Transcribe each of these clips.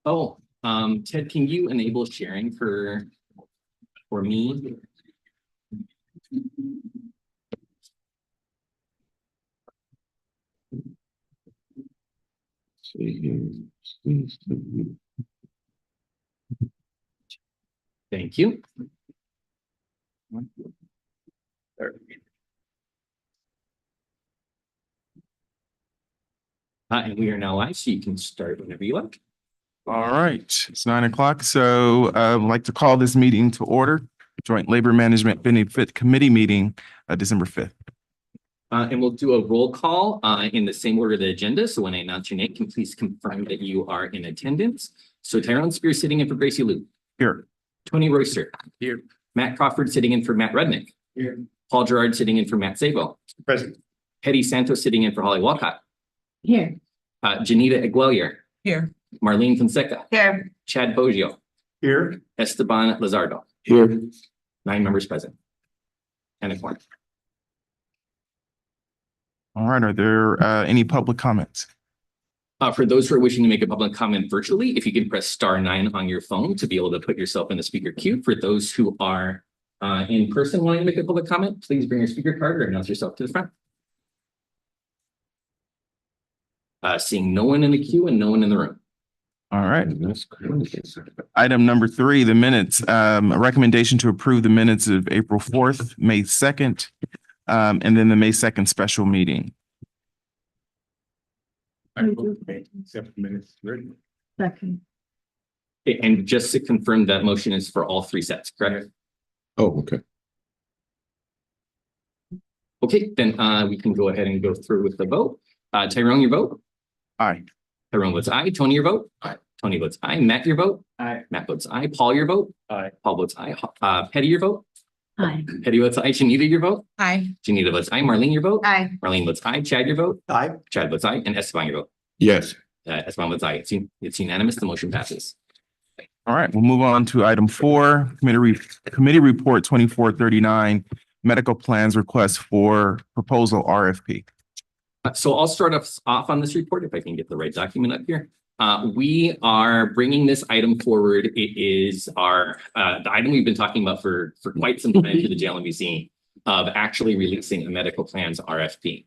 Oh, Ted, can you enable sharing for me? Thank you. And we are now live, so you can start whenever you like. All right, it's 9 o'clock. So I'd like to call this meeting to order. Joint Labor Management Benefit Committee meeting, December 5th. And we'll do a roll call in the same order of the agenda. So when I announce your name, can please confirm that you are in attendance. So Tyrone Spear sitting in for Gracie Liu. Here. Tony Royster. Here. Matt Crawford sitting in for Matt Rudnick. Here. Paul Gerard sitting in for Matt Sabo. Present. Hetty Santos sitting in for Holly Walcott. Here. Janita Aguilier. Here. Marlene Fonseca. Here. Chad Boggio. Here. Esteban Lizardo. Here. 9 members present. And a quorum. All right, are there any public comments? For those who are wishing to make a public comment virtually, if you can press *9 on your phone to be able to put yourself in the speaker queue. For those who are in person wanting to make a public comment, please bring your speaker card or announce yourself to the front. Seeing no one in the queue and no one in the room. All right. Item number 3, the minutes. A recommendation to approve the minutes of April 4th, May 2nd, and then the May 2nd special meeting. Second. Okay, and just to confirm, that motion is for all 3 sets, correct? Oh, okay. Okay, then we can go ahead and go through with the vote. Tyrone, your vote? Aye. Tyrone votes aye. Tony, your vote? Aye. Tony votes aye. Matt, your vote? Aye. Matt votes aye. Paul, your vote? Aye. Paul votes aye. Hetty, your vote? Aye. Hetty votes aye. Janita, your vote? Aye. Janita votes aye. Marlene, your vote? Aye. Marlene votes aye. Chad, your vote? Aye. Chad votes aye. And Esteban, your vote? Yes. Esteban votes aye. It's unanimous. The motion passes. All right, we'll move on to item 4, committee report 2439, medical plans request for proposal RFP. So I'll start off on this report if I can get the right document up here. We are bringing this item forward. It is our the item we've been talking about for quite some time to the JLMBC of actually releasing a medical plans RFP.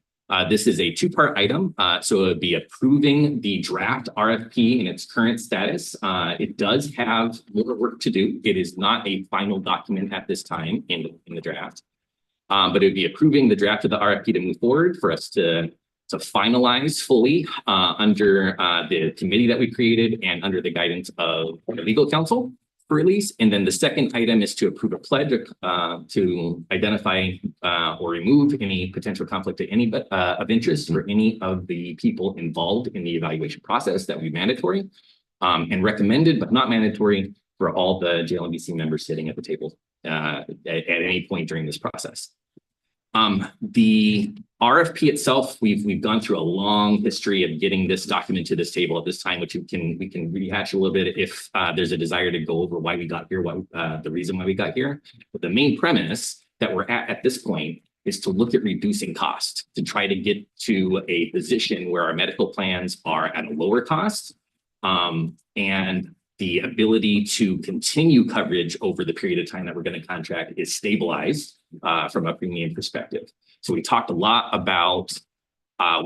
This is a 2-part item. So it would be approving the draft RFP in its current status. It does have more work to do. It is not a final document at this time in the draft. But it would be approving the draft of the RFP to move forward for us to finalize fully under the committee that we created and under the guidance of the legal counsel for release. And then the second item is to approve a pledge to identify or remove any potential conflict of interest for any of the people involved in the evaluation process that would be mandatory and recommended, but not mandatory for all the JLMBC members sitting at the table at any point during this process. The RFP itself, we've gone through a long history of getting this document to this table at this time, which we can rehash a little bit if there's a desire to go over why we got here, the reason why we got here. But the main premise that we're at this point is to look at reducing cost, to try to get to a position where our medical plans are at a lower cost and the ability to continue coverage over the period of time that we're going to contract is stabilized from a premium perspective. So we talked a lot about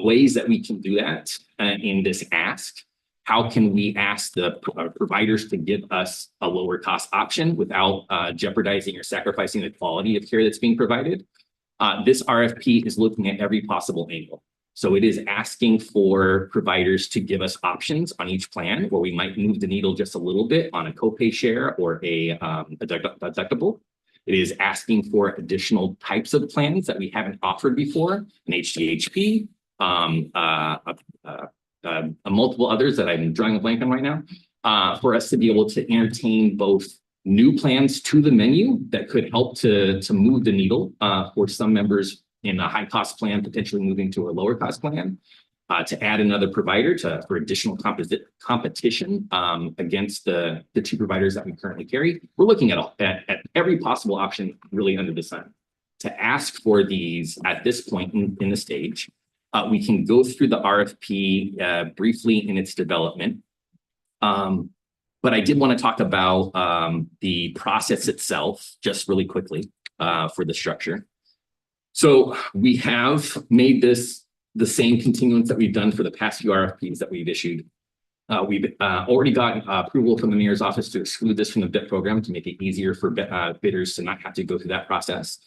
ways that we can do that in this ask. How can we ask the providers to give us a lower cost option without jeopardizing or sacrificing the quality of care that's being provided? This RFP is looking at every possible angle. So it is asking for providers to give us options on each plan where we might move the needle just a little bit on a copay share or a deductible. It is asking for additional types of plans that we haven't offered before, an HDHP, multiple others that I'm drawing a blank on right now, for us to be able to entertain both new plans to the menu that could help to move the needle for some members in a high cost plan, potentially moving to a lower cost plan, to add another provider for additional competition against the 2 providers that we currently carry. We're looking at every possible option really under the sun. To ask for these at this point in the stage, we can go through the RFP briefly in its development. But I did want to talk about the process itself just really quickly for the structure. So we have made this the same continuance that we've done for the past few RFPs that we've issued. We've already gotten approval from the mayor's office to exclude this from the bid program to make it easier for bidders to not have to go through that process.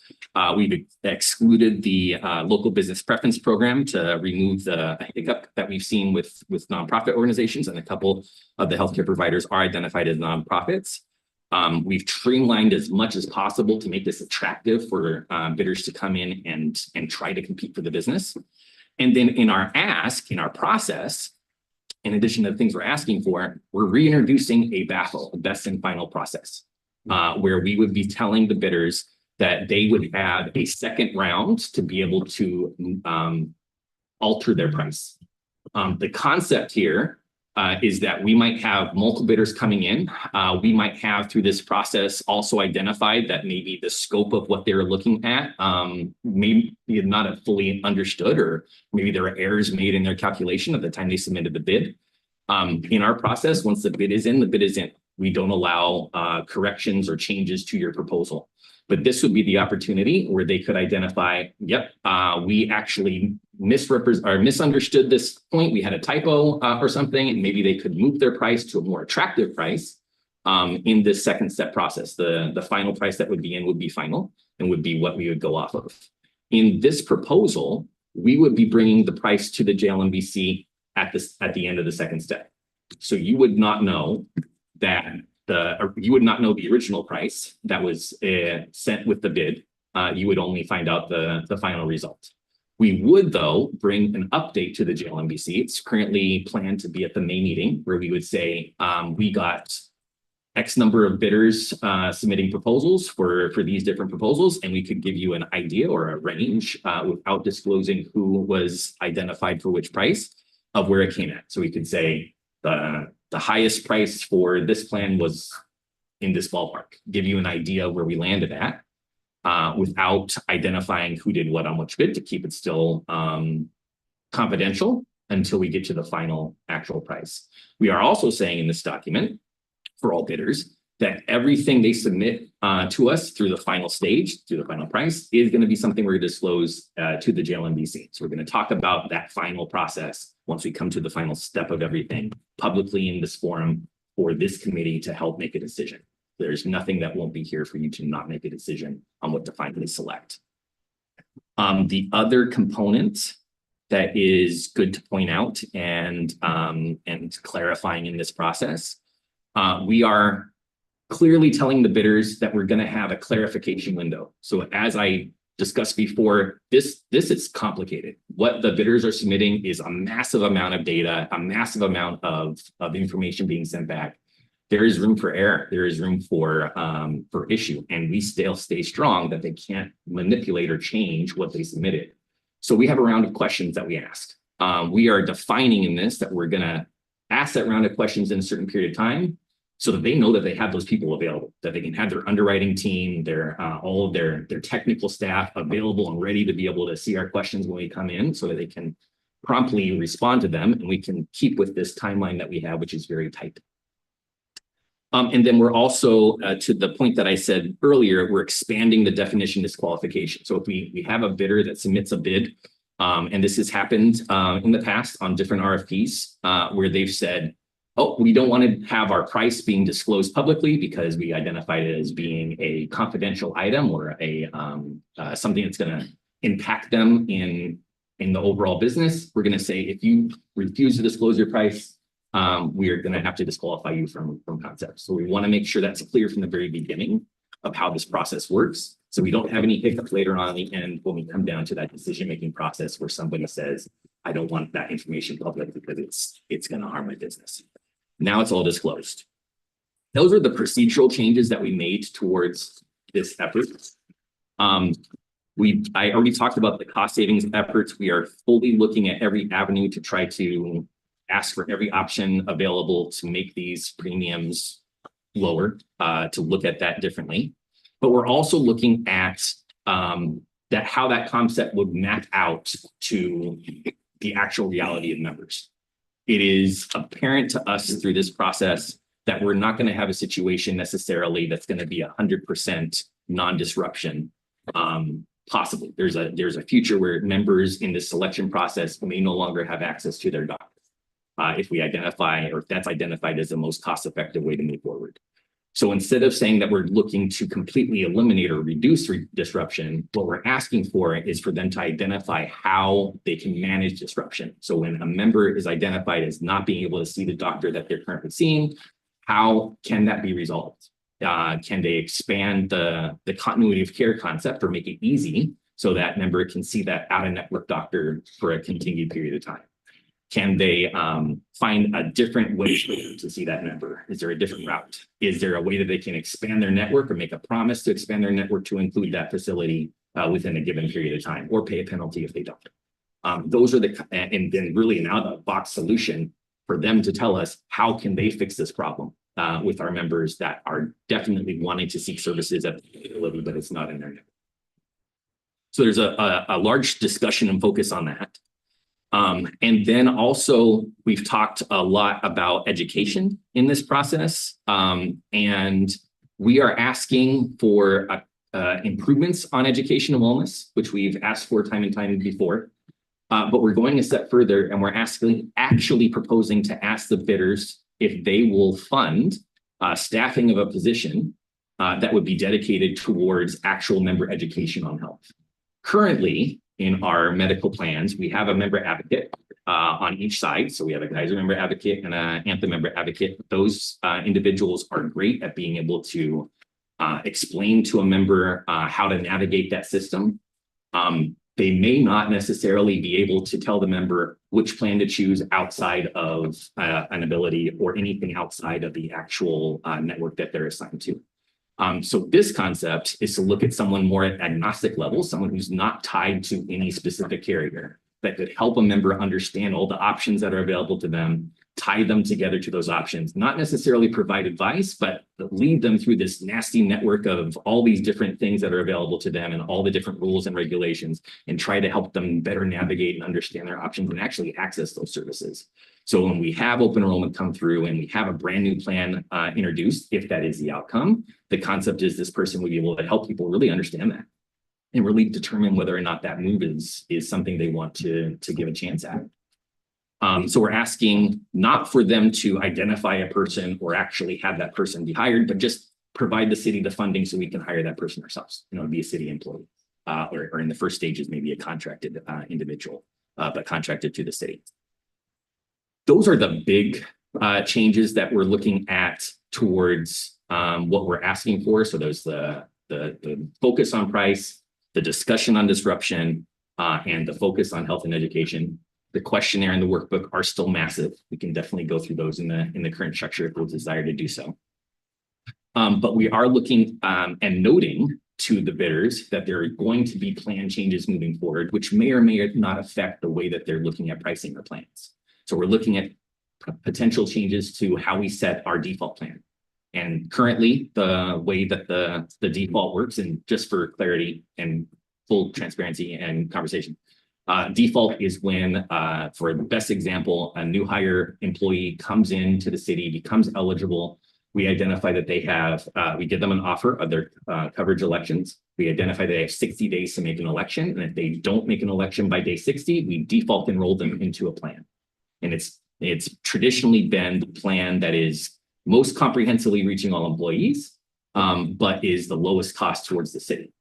We've excluded the local business preference program to remove the hiccup that we've seen with nonprofit organizations, and a couple of the healthcare providers are identified as nonprofits. We've streamlined as much as possible to make this attractive for bidders to come in and try to compete for the business. And then in our process, in addition to the things we're asking for, we're reintroducing a BAFO, a best and final process, where we would be telling the bidders that they would have a second round to be able to alter their price. The concept here is that we might have multiple bidders coming in. We might have, through this process, also identified that maybe the scope of what they're looking at maybe not have fully understood, or maybe there are errors made in their calculation at the time they submitted the bid. In our process, once the bid is in, the bid is in. We don't allow corrections or changes to your proposal. But this would be the opportunity where they could identify, yep, we actually misunderstood this point. We had a typo or something, and maybe they could move their price to a more attractive price in this second step process. The final price that would be in would be final and would be what we would go off of. In this proposal, we would be bringing the price to the JLMBC at the end of the second step. So you would not know that you would not know the original price that was sent with the bid. You would only find out the final result. We would, though, bring an update to the JLMBC. It's currently planned to be at the May meeting, where we would say we got X number of bidders submitting proposals for these different proposals, and we could give you an idea or a range without disclosing who was identified for which price of where it came at. So we could say the highest price for this plan was in this ballpark, give you an idea of where we landed at without identifying who did what on which bid, to keep it still confidential until we get to the final actual price. We are also saying in this document for all bidders that everything they submit to us through the final stage, through the final price, is going to be something we're going to disclose to the JLMBC. So we're going to talk about that final process once we come to the final step of everything publicly in this forum for this committee to help make a decision. There's nothing that won't be here for you to not make a decision on what to finally select. The other component that is good to point out and clarifying in this process, we are clearly telling the bidders that we're going to have a clarification window. So as I discussed before, this is complicated. What the bidders are submitting is a massive amount of data, a massive amount of information being sent back. There is room for error. There is room for issue, and we still stay strong that they can't manipulate or change what they submitted. So we have a round of questions that we asked. We are defining in this that we're going to ask that round of questions in a certain period of time, so that they know that they have those people available, that they can have their underwriting team, all of their technical staff available and ready to be able to see our questions when we come in, so that they can promptly respond to them, and we can keep with this timeline that we have, which is very tight. And then we're also, to the point that I said earlier, we're expanding the definition disqualification. So if we have a bidder that submits a bid, and this has happened in the past on different RFPs, where they've said, oh, we don't want to have our price being disclosed publicly because we identified it as being a confidential item or something that's going to impact them in the overall business. We're going to say, if you refuse to disclose your price, we are going to have to disqualify you from concept. So we want to make sure that's clear from the very beginning of how this process works, so we don't have any hiccups later on in the end when we come down to that decision-making process where somebody says, I don't want that information public because it's going to harm my business. Now it's all disclosed. Those are the procedural changes that we made towards this effort. I already talked about the cost savings efforts. We are fully looking at every avenue to try to ask for every option available to make these premiums lower, to look at that differently. But we're also looking at how that concept would map out to the actual reality of members. It is apparent to us through this process that we're not going to have a situation necessarily that's going to be 100% non-disruption. Possibly there's a future where members in this selection process may no longer have access to their doctor. If we identify, or if that's identified as the most cost-effective way to move forward. So instead of saying that we're looking to completely eliminate or reduce disruption, what we're asking for is for them to identify how they can manage disruption. So when a member is identified as not being able to see the doctor that they're currently seeing, how can that be resolved? Can they expand the continuity of care concept or make it easy so that member can see that out-of-network doctor for a continued period of time? Can they find a different way to see that member? Is there a different route? Is there a way that they can expand their network or make a promise to expand their network to include that facility within a given period of time, or pay a penalty if they don't? Those are and then really an out-of-the-box solution for them to tell us how can they fix this problem with our members that are definitely wanting to seek services at the facility, but it's not in their network. So there's a large discussion and focus on that. And then also we've talked a lot about education in this process, and we are asking for improvements on education and wellness, which we've asked for time and time before. But we're going a step further, and we're actually proposing to ask the bidders if they will fund staffing of a position that would be dedicated towards actual member education on health. Currently, in our medical plans, we have a member advocate on each side. So we have a Kaiser member advocate and an Anthem member advocate. Those individuals are great at being able to explain to a member how to navigate that system. They may not necessarily be able to tell the member which plan to choose outside of an ability or anything outside of the actual network that they're assigned to. So this concept is to look at someone more at agnostic level, someone who's not tied to any specific carrier, that could help a member understand all the options that are available to them, tie them together to those options, not necessarily provide advice, but lead them through this nasty network of all these different things that are available to them and all the different rules and regulations, and try to help them better navigate and understand their options and actually access those services. So when we have open enrollment come through and we have a brand new plan introduced, if that is the outcome, the concept is this person would be able to help people really understand that and really determine whether or not that move is something they want to give a chance at. So we're asking not for them to identify a person or actually have that person be hired, but just provide the city the funding so we can hire that person ourselves, be a city employee, or in the first stages, maybe a contracted individual, but contracted to the city. Those are the big changes that we're looking at towards what we're asking for. So there's the focus on price, the discussion on disruption, and the focus on health and education. The questionnaire and the workbook are still massive. We can definitely go through those in the current structure if we'll desire to do so. But we are looking and noting to the bidders that there are going to be plan changes moving forward, which may or may not affect the way that they're looking at pricing their plans. So we're looking at potential changes to how we set our default plan. And currently, the way that the default works, and just for clarity and full transparency and conversation, default is when, for the best example, a new hire employee comes into the city, becomes eligible. We identify that they have, we give them an offer of their coverage elections. We identify they have 60 days to make an election. And if they don't make an election by day 60, we default enroll them into a plan. And it's traditionally been the plan that is most comprehensively reaching all employees, but is the lowest cost towards the city.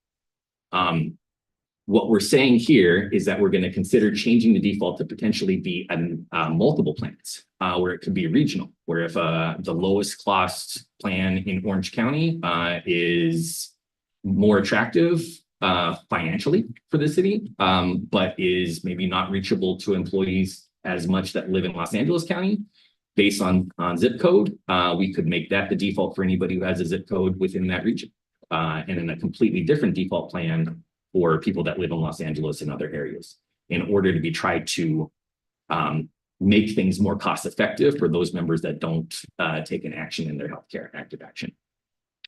What we're saying here is that we're going to consider changing the default to potentially be multiple plans, where it could be regional, where if the lowest cost plan in Orange County is more attractive financially for the city, but is maybe not reachable to employees as much that live in Los Angeles County, based on zip code, we could make that the default for anybody who has a zip code within that region, and then a completely different default plan for people that live in Los Angeles and other areas, in order to be tried to make things more cost effective for those members that don't take an action in their healthcare active action.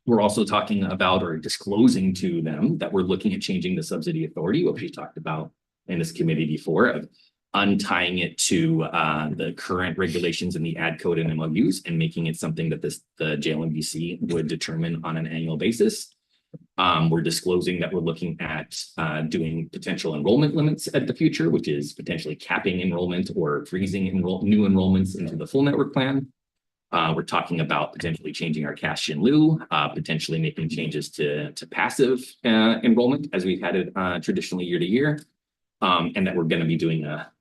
We're also talking about or disclosing to them that we're looking at changing the subsidy authority, which we talked about in this committee before, of untying it to the current regulations in the ad code and MOUs and making it something that the JLMBC would determine on an annual basis. We're disclosing that we're looking at doing potential enrollment limits at the future, which is potentially capping enrollment or freezing new enrollments into the full network plan. We're talking about potentially changing our cash in lieu, potentially making changes to passive enrollment as we've had it traditionally year to year, and that we're going to be doing a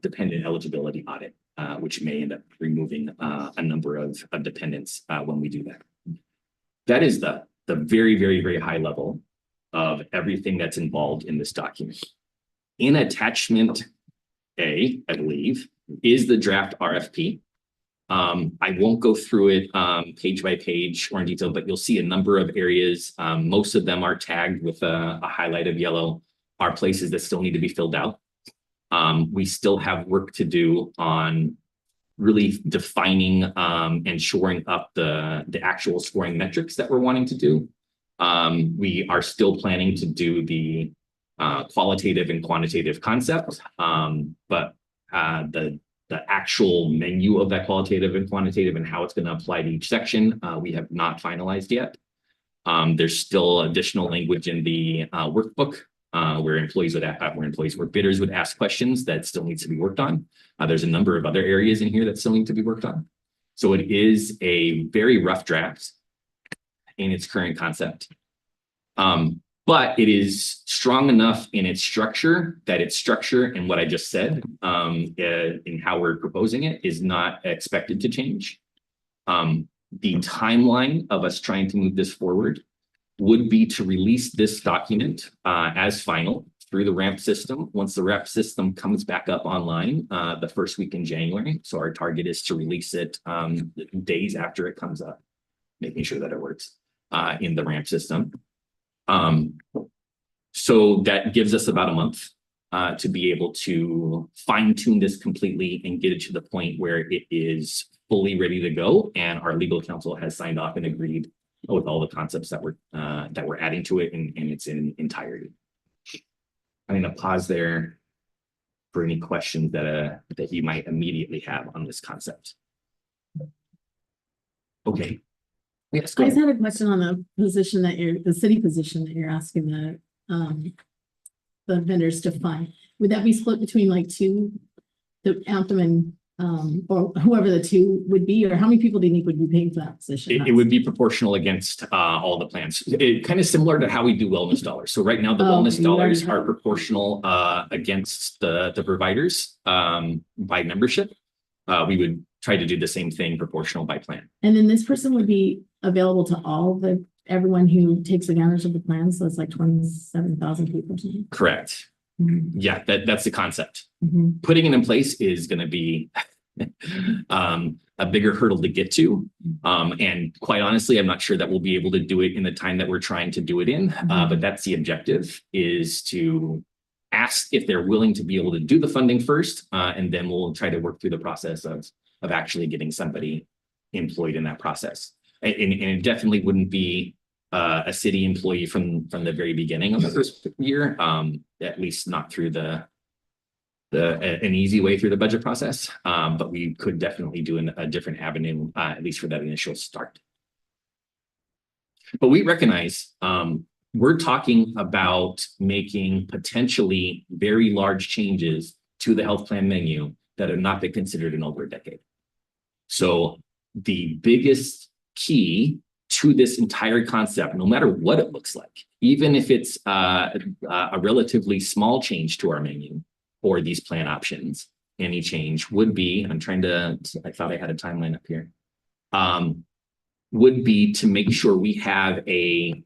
dependent eligibility audit, which may end up removing a number of dependents when we do that. That is the very, very, very high level of everything that's involved in this document. In attachment A, I believe, is the draft RFP. I won't go through it page by page or in detail, but you'll see a number of areas. Most of them are tagged with a highlight of yellow, are places that still need to be filled out. We still have work to do on really defining and shoring up the actual scoring metrics that we're wanting to do. We are still planning to do the qualitative and quantitative concept, but the actual menu of that qualitative and quantitative and how it's going to apply to each section, we have not finalized yet. There's still additional language in the workbook where bidders would ask questions that still needs to be worked on. There's a number of other areas in here that still need to be worked on. So it is a very rough draft in its current concept. But it is strong enough in its structure that its structure and what I just said in how we're proposing it is not expected to change. The timeline of us trying to move this forward would be to release this document as final through the RAMP system. Once the RAMP system comes back up online the first week in January. So our target is to release it days after it comes up, making sure that it works in the RAMP system. So that gives us about a month to be able to fine tune this completely and get it to the point where it is fully ready to go. And our legal counsel has signed off and agreed with all the concepts that we're adding to it in its entirety. I'm going to pause there for any questions that you might immediately have on this concept. Okay. Yes, I just had a question on the position the city position that you're asking the vendors to fund. Would that be split between like the Anthem and or whoever the two would be, or how many people do you think would be paying for that position? It would be proportional against all the plans. Kind of similar to how we do wellness dollars. So right now the wellness dollars are proportional against the providers by membership. We would try to do the same thing proportional by plan. And then this person would be available to everyone who takes advantage of the plan. So it's like 27,000 people. Correct. Mm-hmm. Yeah, that's the concept. Mm-hmm. Putting it in place is going to be a bigger hurdle to get to. And quite honestly, I'm not sure that we'll be able to do it in the time that we're trying to do it in. But that's the objective, is to ask if they're willing to be able to do the funding first. And then we'll try to work through the process of actually getting somebody employed in that process. And it definitely wouldn't be a city employee from the very beginning of the first year, at least not through an easy way through the budget process. But we could definitely do a different avenue, at least for that initial start. But we recognize we're talking about making potentially very large changes to the health plan menu that have not been considered in over a decade. So the biggest key to this entire concept, no matter what it looks like, even if it's a relatively small change to our menu or these plan options, any change would be, I thought I had a timeline up here, would be to make sure we have a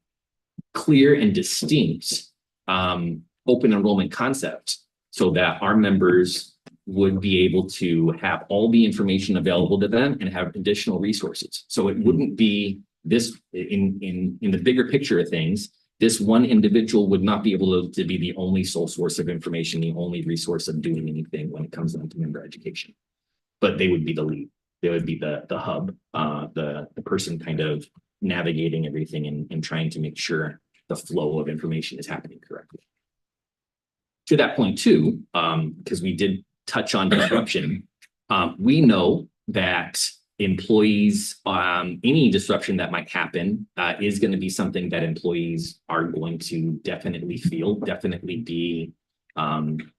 clear and distinct open enrollment concept so that our members would be able to have all the information available to them and have additional resources. So it wouldn't be this in the bigger picture of things, this one individual would not be able to be the only sole source of information, the only resource of doing anything when it comes down to member education. But they would be the lead. They would be the hub, the person kind of navigating everything and trying to make sure the flow of information is happening correctly. To that point too, because we did touch on disruption. We know that employees, any disruption that might happen is going to be something that employees are going to definitely feel, definitely be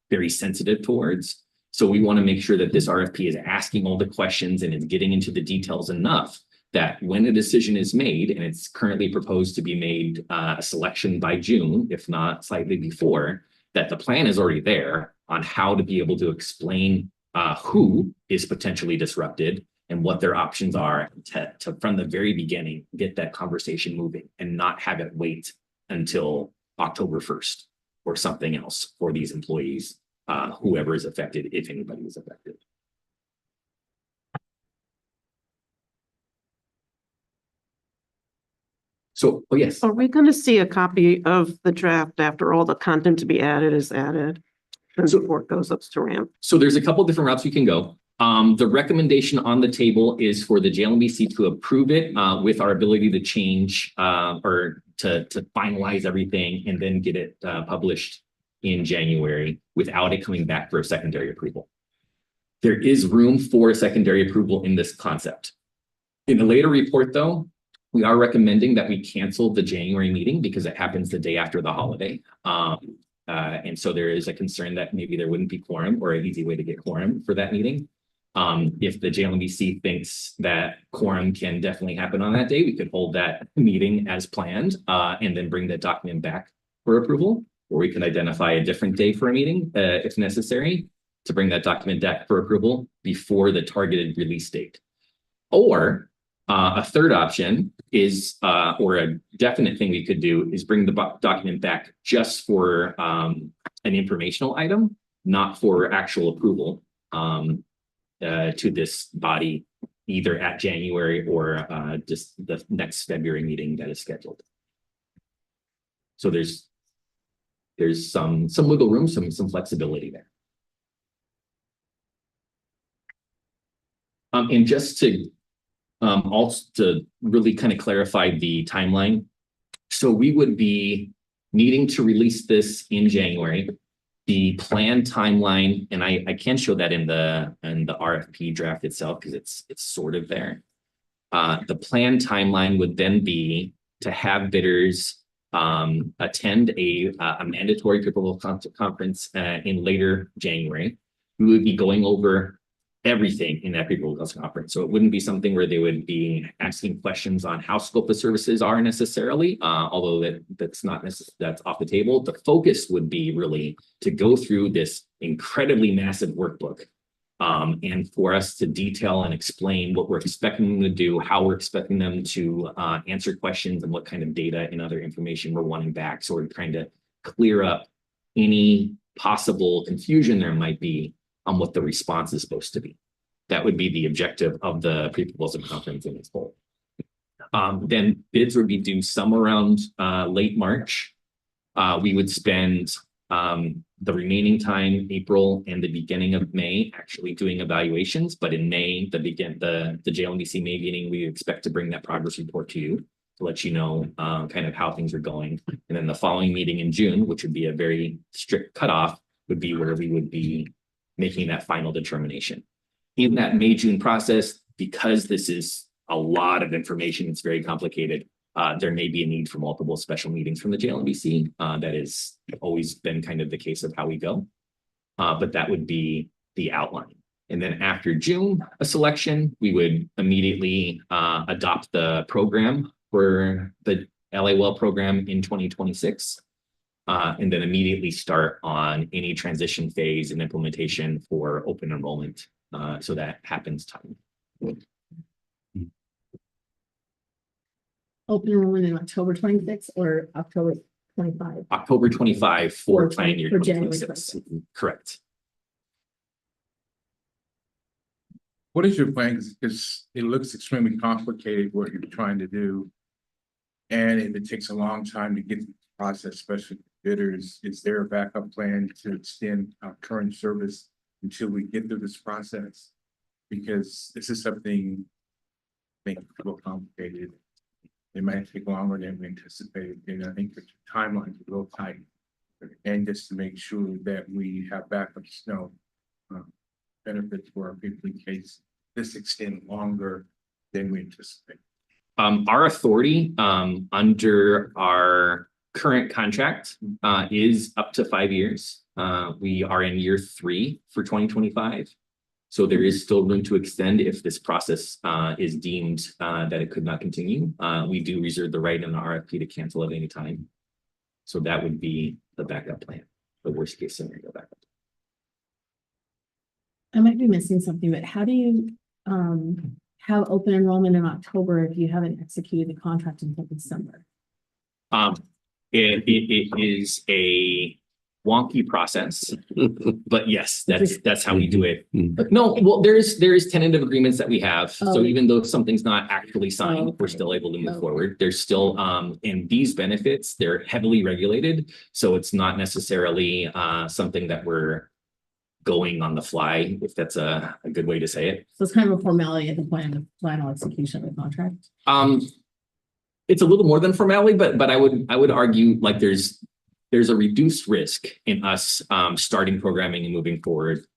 very sensitive towards. So we want to make sure that this RFP is asking all the questions and is getting into the details enough that when a decision is made, and it's currently proposed to be made a selection by June, if not slightly before, that the plan is already there on how to be able to explain who is potentially disrupted and what their options are to from the very beginning, get that conversation moving and not have it wait until October 1st or something else for these employees, whoever is affected, if anybody is affected. So, oh yes, Are we going to see a copy of the draft after all the content to be added is added? And So- before it goes up to ramp? so there's a couple different routes we can go. The recommendation on the table is for the JLMBC to approve it with our ability to change or to finalize everything and then get it published in January without it coming back for a secondary approval. There is room for a secondary approval in this concept. In the later report, though, we are recommending that we cancel the January meeting because it happens the day after the holiday. And so there is a concern that maybe there wouldn't be quorum or an easy way to get quorum for that meeting. If the JLMBC thinks that quorum can definitely happen on that day, we could hold that meeting as planned and then bring that document back for approval. Or we could identify a different day for a meeting if necessary to bring that document back for approval before the targeted release date. Or a third option is, or a definite thing we could do is bring the document back just for an informational item, not for actual approval to this body, either at January or just the next February meeting that is scheduled. So there's some wiggle room, some flexibility there. And just to also to really kind of clarify the timeline. So we would be needing to release this in January. The planned timeline, and I can show that in the RFP draft itself because it's sort of there. The planned timeline would then be to have bidders attend a mandatory proposal conference in later January. We would be going over everything in that proposal conference. So it wouldn't be something where they would be asking questions on how scope of services are necessarily, although that's not necessarily, that's off the table. The focus would be really to go through this incredibly massive workbook and for us to detail and explain what we're expecting them to do, how we're expecting them to answer questions and what kind of data and other information we're wanting back. So we're trying to clear up any possible confusion there might be on what the response is supposed to be. That would be the objective of the pre-proposal conference in its whole. Then bids would be due somewhere around late March. We would spend the remaining time, April and the beginning of May, actually doing evaluations. But in May, the JLMBC May meeting, we expect to bring that progress report to you to let you know kind of how things are going. And then the following meeting in June, which would be a very strict cutoff, would be where we would be making that final determination. In that May-June process, because this is a lot of information, it's very complicated, there may be a need for multiple special meetings from the JLMBC. That has always been kind of the case of how we go. But that would be the outline. And then after June, a selection, we would immediately adopt the program for the LA Well program in 2026. And then immediately start on any transition phase and implementation for open enrollment. So that happens time. Open enrollment in October 26th or October 25? October 25 for plan year For January 2026. Correct. What is your plan? Because it looks extremely complicated what you're trying to do. And it takes a long time to get the process, especially bidders. Is there a backup plan to extend our current service until we get through this process? Because this is something I think a little complicated. It might take longer than we anticipated. And I think the timelines are real tight. And just to make sure that we have backups, benefits for our people in case this extend longer than we anticipate? Our authority, under our current contract, is up to 5 years. We are in year 3 for 2025. So there is still room to extend if this process, is deemed, that it could not continue. We do reserve the right in the RFP to cancel at any time. So that would be the backup plan, the worst case scenario backup. I might be missing something, but how do you have open enrollment in October if you haven't executed the contract until December? It is a wonky process, but yes, that's how we do it. But no, well, there is tentative agreements that we have. So Oh. even though something's not actually signed, we're Okay. still able to move Okay. forward. There's still, in these benefits, they're heavily regulated. So it's not necessarily, something that we're going on the fly, if that's a good way to say it. So it's kind of a formality at the point of the final execution of the contract. It's a little more than formality, but I would argue like there's a reduced risk in us starting programming and moving forward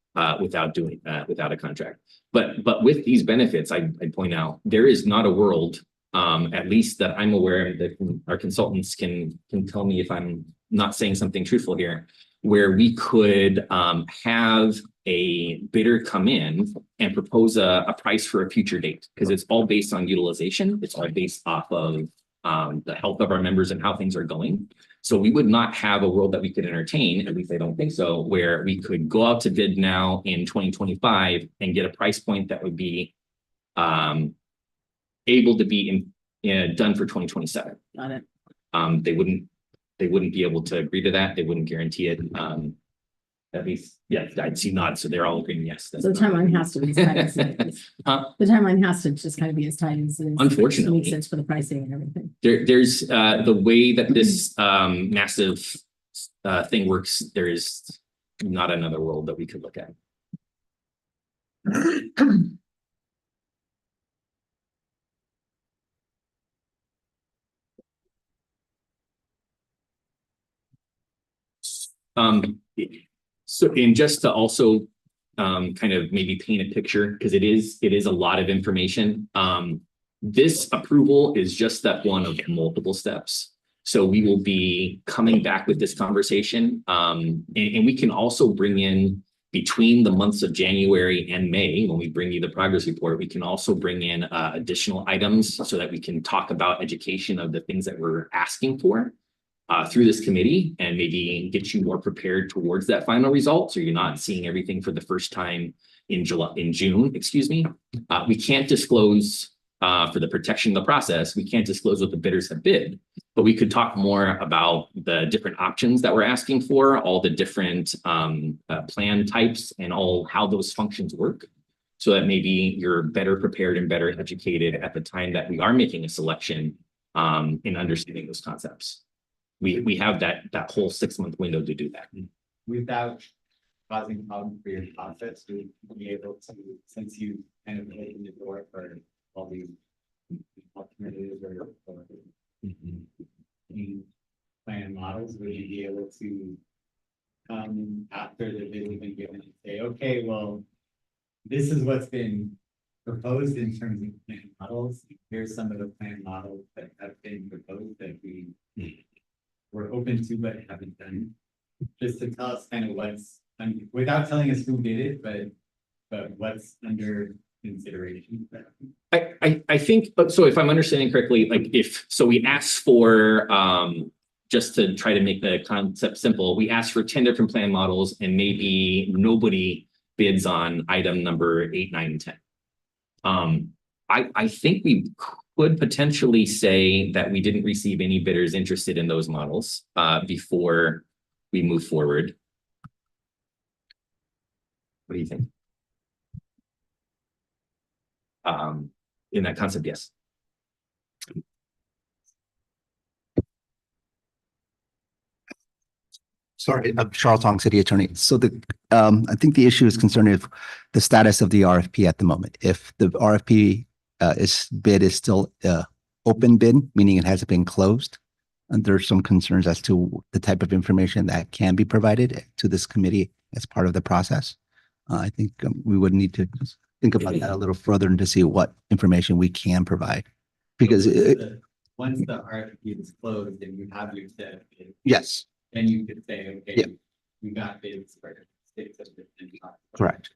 without a contract. But with these benefits, I'd point out there is not a world, at least that I'm aware of, that our consultants can tell me if I'm not saying something truthful here, where we could have a bidder come in and propose a price for a future date, because it's all based on utilization. It's all based off of the health of our members and how things are going. So we would not have a world that we could entertain, at least I don't think so, where we could go out to bid now in 2025 and get a price point that would be able to be done for 2027. Got it. They wouldn't be able to agree to that. They wouldn't guarantee it. At least, yeah, I'd see nods. So they're all agreeing, yes. So the timeline has to be as tight as it is. Huh? The timeline has to just kind of be as tight as it is. Unfortunately. To make sense for the pricing and everything. There's the way that this massive thing works, there is not another world that we could look at. So, and just to also kind of maybe paint a picture, because it is a lot of information. This approval is just step one of multiple steps. So we will be coming back with this conversation. And we can also bring in, between the months of January and May, when we bring you the progress report, we can also bring in additional items so that we can talk about education of the things that we're asking for through this committee, and maybe get you more prepared towards that final result. So you're not seeing everything for the first time in June, excuse me. We can't disclose for the protection of the process. We can't disclose what the bidders have bid, but we could talk more about the different options that we're asking for, all the different plan types and all how those functions work, so that maybe you're better prepared and better educated at the time that we are making a selection in understanding those concepts. We have that whole 6-month window to do that. Without causing problems for your process, we be able to, since you kind of opened the door for all these alternatives or plan models, would you be able to come after the bid has been given and say, okay, well, this is what's been proposed in terms of plan models. Here's some of the plan models that have been proposed that we're open to but haven't done. Just to tell us kind of what's, without telling us who did it, but what's under consideration. I think, so if I'm understanding correctly, like we asked for, just to try to make the concept simple, we asked for 10 different plan models and maybe nobody bids on item number 8, 9, and 10. I think we could potentially say that we didn't receive any bidders interested in those models before we move forward. What do you think? In that concept, yes. Sorry, I'm Charles Hong, City Attorney. So I think the issue is concerning the status of the RFP at the moment. If the RFP bid is still open bid, meaning it hasn't been closed, and there's some concerns as to the type of information that can be provided to this committee as part of the process. I think we would need to just think about that a little further and to see what information we can provide. Because Once the RFP is closed and you have your set of bids, yes, then you could say, okay, Yeah. we got bids for six of the 10 spots. correct.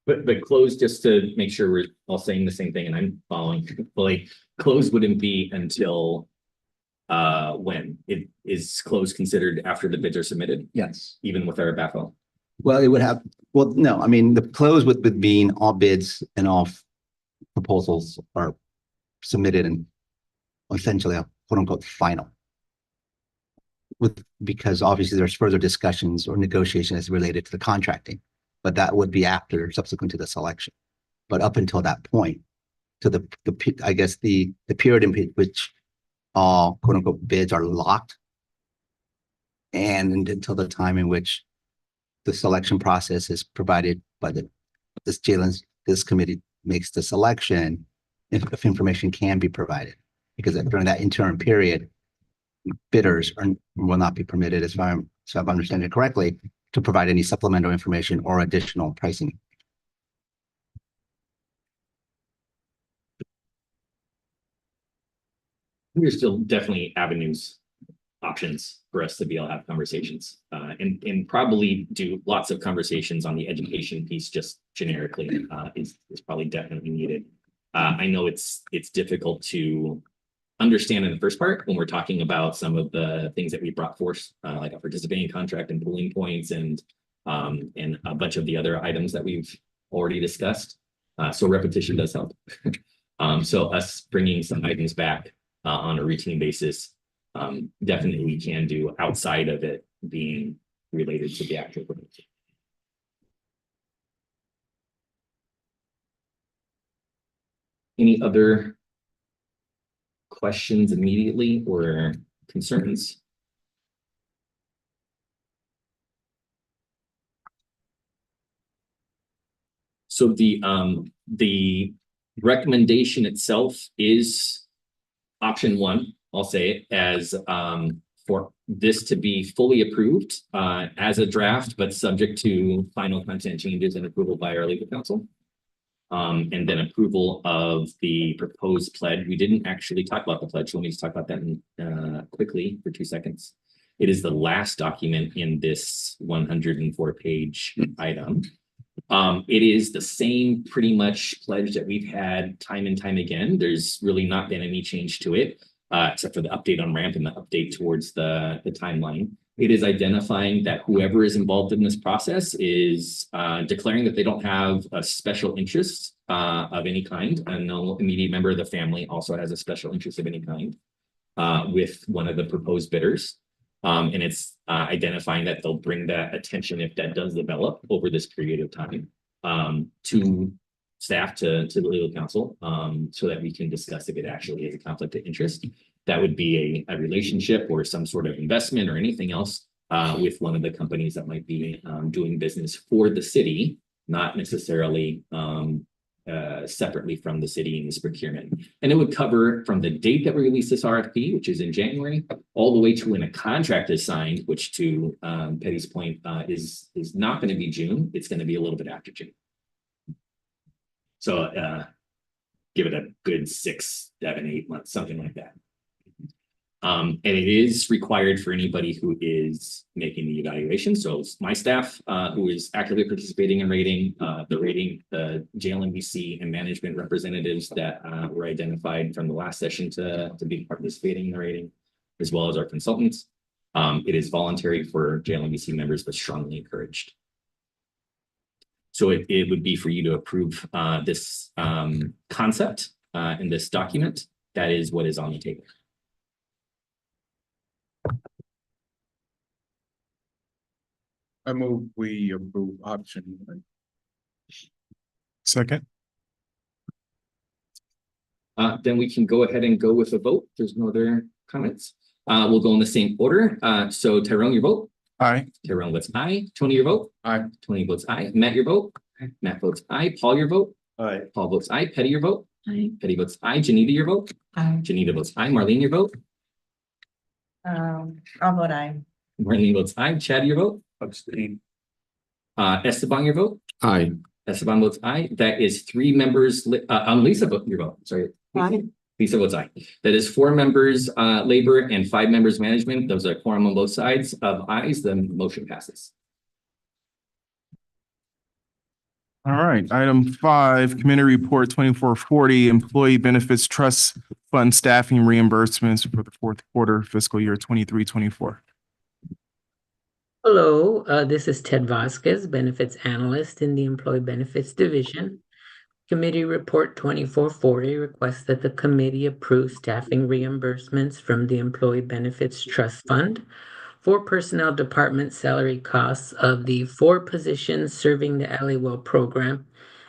But close, just to make sure we're all saying the same thing and I'm following fully, close wouldn't be until when it is closed considered after the bids are submitted, Yes. even with our backhoe. Well, it would have, well, no, I mean, the close with being all bids and all proposals are submitted and essentially a quote unquote final. Because obviously there's further discussions or negotiation as related to the contracting, but that would be after subsequent to the selection. But up until that point, to I guess the period in which all quote unquote bids are locked, and until the time in which the selection process is provided by this committee makes the selection, if information can be provided, because during that interim period, bidders will not be permitted, if I'm understanding it correctly, to provide any supplemental information or additional pricing. There's still definitely avenues, options for us to be able to have conversations, and probably do lots of conversations on the education piece just generically, is probably definitely needed. I know it's difficult to understand in the first part when we're talking about some of the things that we brought forth, like a participating contract and pooling points and a bunch of the other items that we've already discussed. So repetition does help. So us bringing some items back on a routine basis, definitely we can do outside of it being related to the actual proposal. Any other questions immediately or concerns? So the recommendation itself is option one. I'll say it as for this to be fully approved as a draft, but subject to final content changes and approval by our legal counsel. And then approval of the proposed pledge. We didn't actually talk about the pledge. So let me just talk about that quickly for 2 seconds. It is the last document in this 104-page item. It is the same pretty much pledge that we've had time and time again. There's really not been any change to it, except for the update on ramp and the update towards the timeline. It is identifying that whoever is involved in this process is declaring that they don't have a special interest of any kind, and no immediate member of the family also has a special interest of any kind with one of the proposed bidders. And it's identifying that they'll bring that attention if that does develop over this period of time to staff, to the legal counsel, so that we can discuss if it actually is a conflict of interest. That would be a relationship or some sort of investment or anything else with one of the companies that might be doing business for the city, not necessarily separately from the city in this procurement. And it would cover from the date that we release this RFP, which is in January, all the way to when a contract is signed, which to Petty's point is not going to be June. It's going to be a little bit after June. So give it a good 6, 7, 8 months, something like that. And it is required for anybody who is making the evaluation. So my staff who is actively participating in rating, the JLMBC and management representatives that were identified from the last session to be participating in the rating, as well as our consultants. It is voluntary for JLMBC members, but strongly encouraged. So it would be for you to approve this concept in this document. That is what is on the table. I move we approve option 1. Second. Then we can go ahead and go with a vote. There's no other comments. We'll go in the same order. So Tyrone, your vote. Aye. Tyrone votes aye. Tony, your vote. Aye. Tony votes aye. Matt, your vote. Matt votes aye. Paul, your vote. Aye. Paul votes aye. Petty, your vote. Aye. Petty votes aye. Janita, your vote. Aye. Janita votes aye. Marlene, your vote. I'll vote aye. Marlene votes aye. Chad, your vote. Abstain. Esteban, your vote? Aye. Esteban votes aye. That is 3 members, Lisa, vote your vote, sorry. Aye. Lisa votes aye. That is 4 members, labor and 5 members management. Those are quorum on both sides of ayes. The motion passes. All right, item 5, Committee Report 2440, Employee Benefits Trust Fund Staffing Reimbursements for the fourth quarter fiscal year 23-24. Hello, this is Ted Vasquez, Benefits Analyst in the Employee Benefits Division. Committee Report 2440 requests that the committee approve staffing reimbursements from the Employee Benefits Trust Fund for personnel department salary costs of the 4 positions serving the LAWell program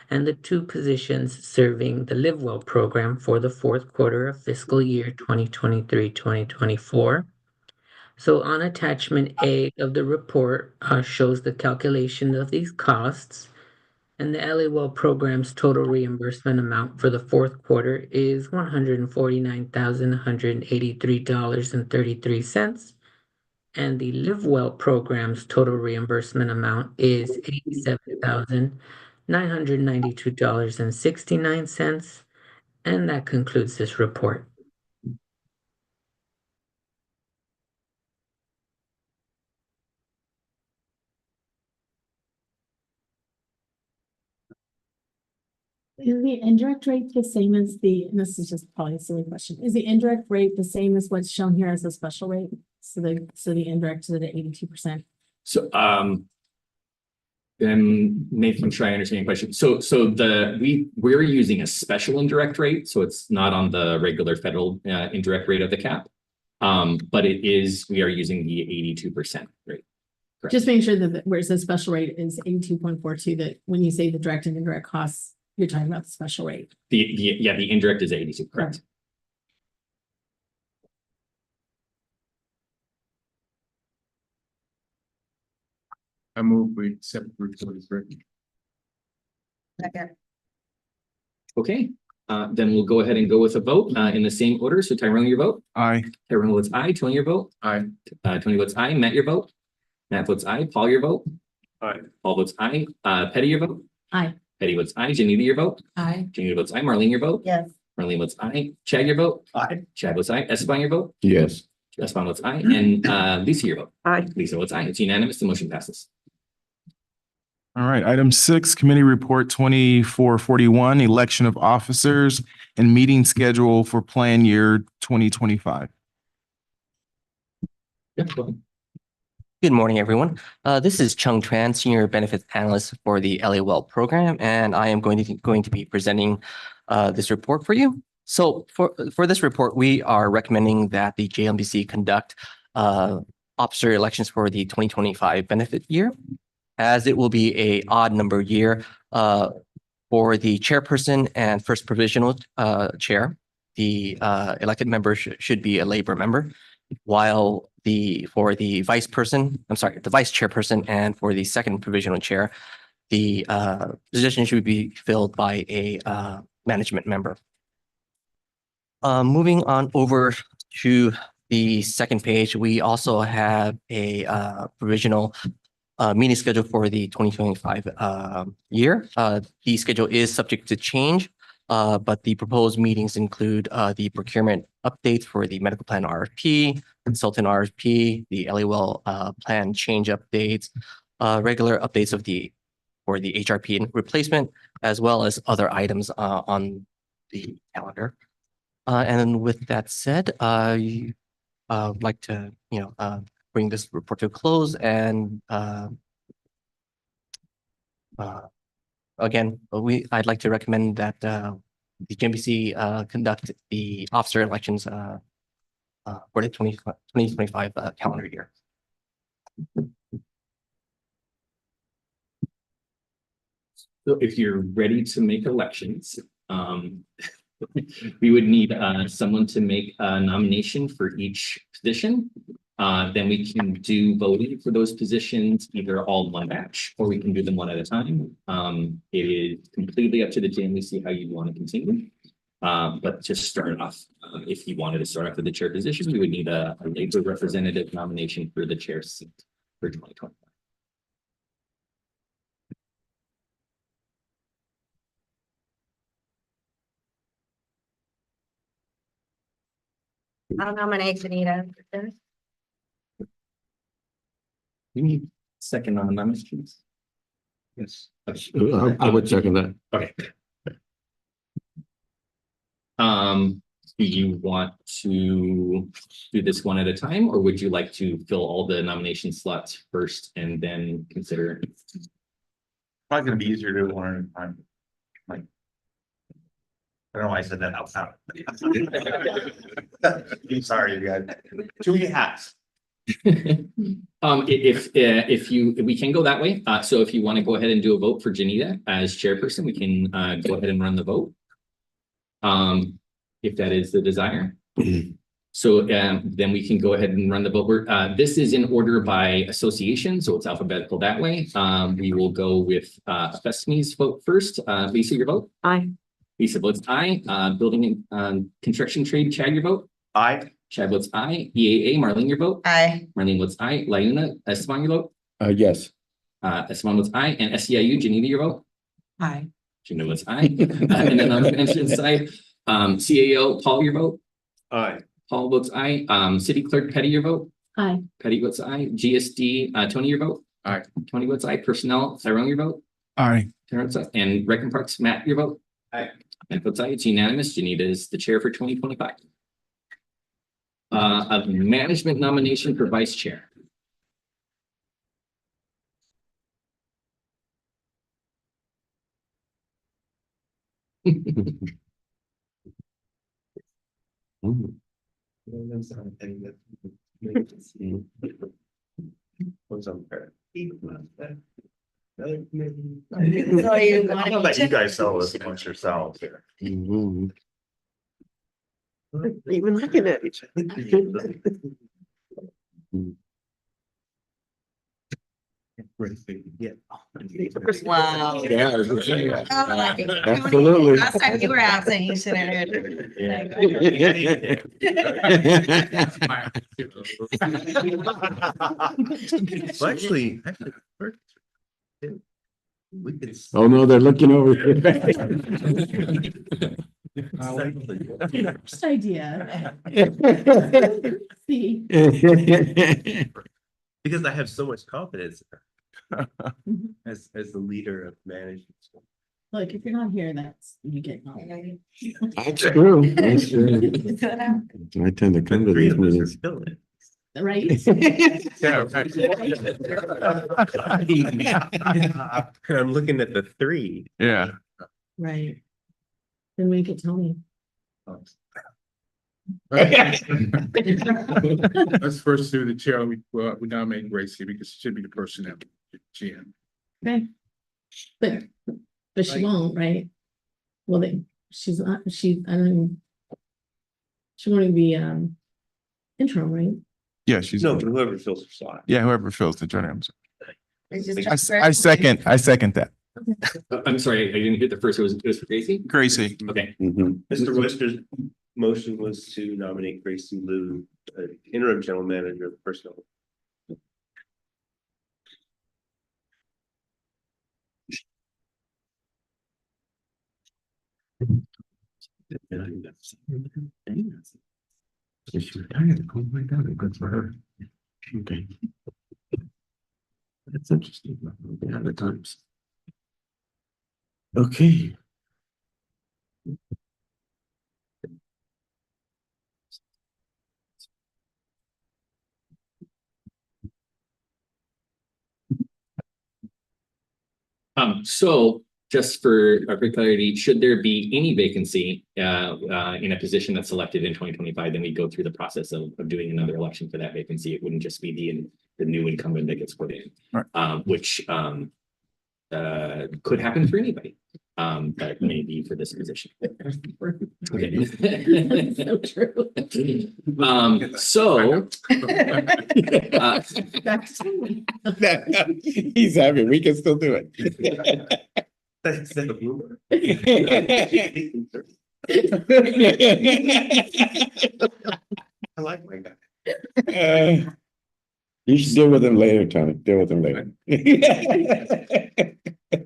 and the 2 positions serving the LiveWell program for the fourth quarter of fiscal year 2023-2024. So on attachment A of the report shows the calculation of these costs. And the LAWell program's total reimbursement amount for the fourth quarter is $149,183.33. And the LiveWell program's total reimbursement amount is $87,992.69. And that concludes this report. Is the indirect rate the same as and this is just probably a silly question, is the indirect rate the same as what's shown here as a special rate? So the indirect to the 82%. So, then maybe I'm sure I understand your question. So we're using a special indirect rate, so it's not on the regular federal indirect rate of the cap. But we are using the 82% rate. Correct. Just making sure that where it says special rate is 82.42, that when you say the direct and indirect costs, you're talking about the special rate. The indirect is 82, correct? I move we accept the report as written. Okay, then we'll go ahead and go with a vote in the same order. So Tyrone, your vote? Aye. Tyrone votes aye. Tony, your vote? Aye. Tony votes aye. Matt, your vote? Matt votes aye. Paul, your vote? Aye. Paul votes aye. Petty, your vote? Aye. Petty votes aye. Janita, your vote? Aye. Janita votes aye. Marlene, your vote? Yes. Marlene votes aye. Chad, your vote? Aye. Chad votes aye. Esteban, your vote? Yes. Esteban votes aye. And Lisa, your vote? Aye. Lisa votes aye. It's unanimous. The motion passes. All right, item 6, Committee Report 2441, Election of Officers and Meeting Schedule for Plan Year 2025. Yeah, go ahead. Good morning, everyone. This is Chung Tran, Senior Benefits Analyst for the LAWell program, and I am going to be presenting this report for you. So for this report, we are recommending that the JLMBC conduct officer elections for the 2025 benefit year, as it will be a odd number year for the chairperson and first provisional chair. The elected member should be a labor member, while for the vice chairperson and for the second provisional chair, the position should be filled by a management member. Moving on over to the second page, we also have a provisional meeting schedule for the 2025 year. The schedule is subject to change, but the proposed meetings include the procurement updates for the medical plan RFP, consultant RFP, the LAWell plan change updates, regular updates for the HRP and replacement, as well as other items on the calendar. And with that said, I would like to bring this report to a close, and again, I'd like to recommend that the JLMBC conduct the officer elections for the 2025 calendar year. So if you're ready to make elections, we would need someone to make a nomination for each position. Then we can do voting for those positions, either all in one batch, or we can do them one at a time. It is completely up to the JLMBC how you want to continue. But to start off, if you wanted to start off with the chair position, we would need a labor representative nomination for the chair seat for 2025. I'll nominate Janita. You need second on the nominations. Yes. Okay. I would second that. Okay. Do you want to do this one at a time, or would you like to fill all the nomination slots first and then consider? Probably gonna be easier to do it one at a time. Like. I don't know why I said that out loud. I'm sorry, you guys. Too many hats. If we can go that way, so if you want to go ahead and do a vote for Janita as chairperson, we can go ahead and run the vote. If that is the desire. So then we can go ahead and run the vote. This is in order by association, so it's alphabetical that way. We will go with Festime's vote first. Lisa, your vote? Aye. Lisa votes aye. Building and construction trade, Chad, your vote? Aye. Chad votes aye. EAA, Marlene, your vote? Aye. Marlene votes aye. Launa, Esteban, your vote? Yes. Esteban votes aye. And SEIU, Janita, your vote? Aye. Janita votes aye. And then on the pension side, CAO, Paul, your vote? Aye. Paul votes aye. City Clerk, Petty, your vote? Aye. Petty votes aye. GSD, Tony, your vote? Aye. Tony votes aye. Personnel, Tyrone, your vote? Aye. Tyrone votes aye. And Rec and Parks, Matt, your vote? Aye. Matt votes aye. It's unanimous. Janita is the chair for 2025. A management nomination for vice chair. What's unfair? So you I know that you guys sell this amongst yourselves here. Even looking at each other. Yeah. Wow. Yeah. Oh, like, Absolutely. last time you were absent, you should have heard. Well, actually. We could. Oh, no, they're looking over here. First idea. See. Because I have so much confidence as the leader of management. Look, if you're not here, that's, you get. nominated. That's true. That's true. I tend to come to these meetings. Right? Yeah, I'm looking at the three. Yeah. Right. Then make it Tony. Let's first do the chair. We nominate Gracie because she should be the personnel GM. Okay. But she won't, right? Well, she's not, I don't even. She won't even be, interim, right? Yeah, she's, No, but whoever fills her slot. yeah, whoever fills the joint. I I second that. I'm sorry, I didn't hear the first. It was for Gracie? Gracie. Okay. Mr. Wister's motion was to nominate Gracie Liu, interim general manager of personnel. If she retired, oh my God, good for her. Okay. That's interesting. Yeah, the times. Okay. So just for clarity, should there be any vacancy in a position that's selected in 2025, then we go through the process of doing another election for that vacancy. It wouldn't just be the new incumbent that gets put in, Right. Which could happen for anybody. That may be for this position. Okay. So true. So He's happy. We can still do it. That's the bloomer. I like my guy. You should deal with him later, Tony. Deal with him later.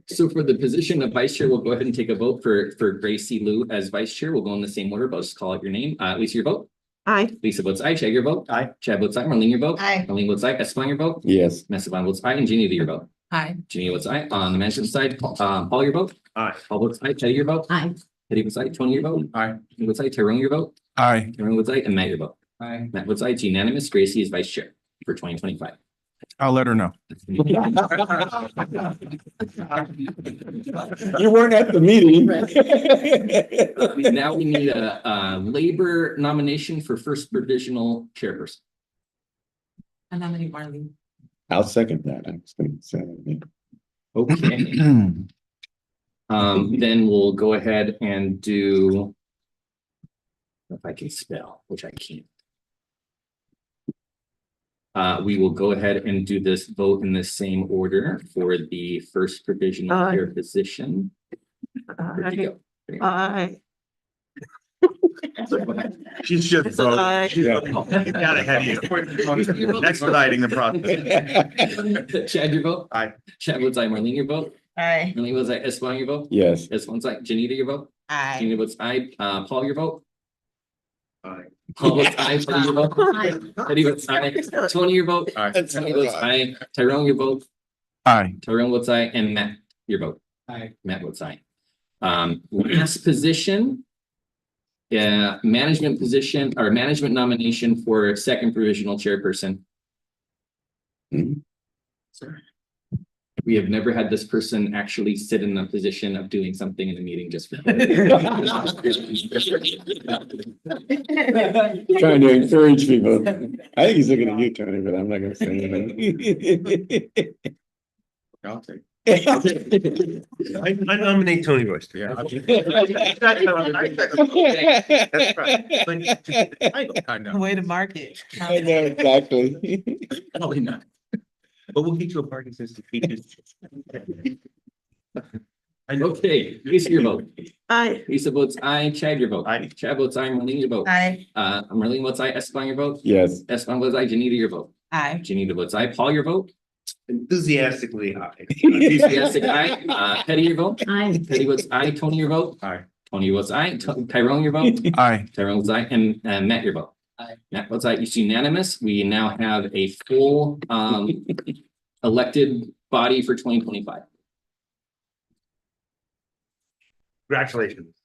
So for the position of vice chair, we'll go ahead and take a vote for Gracie Liu as vice chair. We'll go in the same order, but I'll just call out your name. Lisa, your vote? Aye. Lisa votes aye. Chad, your vote? Aye. Chad votes aye. Marlene, your vote? Aye. Marlene votes aye. Esteban, your vote? Yes. Esteban votes aye. And Jeannie, your vote? Aye. Jeannie votes aye. On the management side, Paul, your vote? Aye. Paul votes aye. Teddy, your vote? Aye. Teddy votes aye. Tony, your vote? Aye. Tony votes aye. Tyrone, your vote? Aye. Tyrone votes aye. And Matt, your vote? Aye. Matt votes aye. It's unanimous. Gracie is vice chair for 2025. I'll let her know. You weren't at the meeting. Now we need a labor nomination for first provisional chairperson. I nominate Marlene. I'll second that. I was gonna say that. Okay. Then we'll go ahead and do. If I can spell, which I can't. We will go ahead and do this vote in the same order for the first provisional Aye. chair position. Where'd you go? Aye. She's just voting. Aye. She's got ahead of you. Expediting the process. Chad, your vote? Aye. Chad votes aye. Marlene, your vote? Aye. Marlene votes aye. Esteban, your vote? Yes. Esteban's aye. Janita, your vote? Aye. Janita votes aye. Paul, your vote? Aye. Paul votes aye. Tony, your vote? Teddy votes aye. Tony, your vote? Aye. Tony votes aye. Tyrone, your vote? Aye. Tyrone votes aye. And Matt, your vote? Aye. Matt votes aye. Last position. Management position or management nomination for second provisional chairperson. Mhm. Sorry. We have never had this person actually sit in the position of doing something in the meeting just for. Trying to encourage people. I think he's looking at you, Tony, but I'm not gonna say anything. I'll take. I nominate Tony Royce. Yeah. That's right. I know. Way to market. I know, exactly. Probably not. But we'll get you a parking system. Okay, Lisa, your vote. Aye. Lisa votes aye. Chad, your vote? Aye. Chad votes aye. Marlene, your vote? Aye. Marlene votes aye. Esteban, your vote? Yes. Esteban votes aye. Janita, your vote? Aye. Janita votes aye. Paul, your vote? Enthusiastically aye. Enthusiastic aye. Teddy, your vote? Aye. Teddy votes aye. Tony, your vote? Aye. Tony votes aye. Tyrone, your vote? Aye. Tyrone votes aye. And Matt, your vote? Aye. Matt votes aye. It's unanimous. We now have a full elected body for 2025. Congratulations.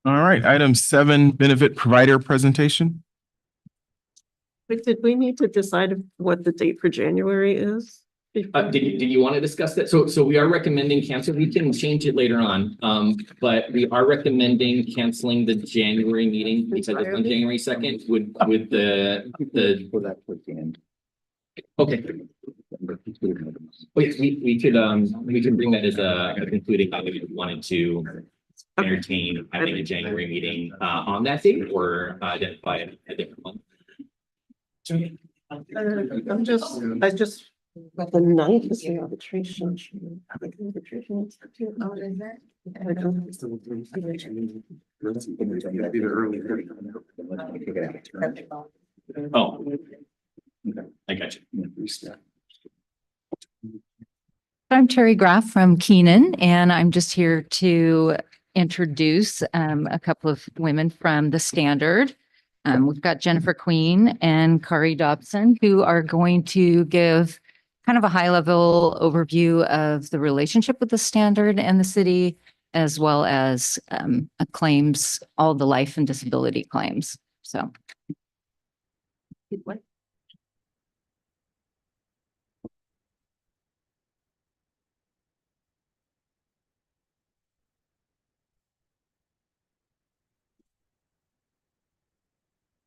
All right, item 7, benefit provider presentation. But did we need to decide what the date for January is? Did you want to discuss that? So we are recommending cancel. We can change it later on. But we are recommending canceling the January meeting because it's on January 2nd with the. For that towards the end. Okay. Wait, we could bring that as a concluding thought if you wanted to entertain having a January meeting on that date or identify a different one. I just, but the 9th is the arbitration. Arbitration. Oh, is that? Oh. I got you. I'm Terry Graff from Keenan, and I'm just here to introduce a couple of women from the Standard. We've got Jennifer Queen and Kari Dobson, who are going to give kind of a high-level overview of the relationship with the Standard and the city, as well as claims, all the life and disability claims. So.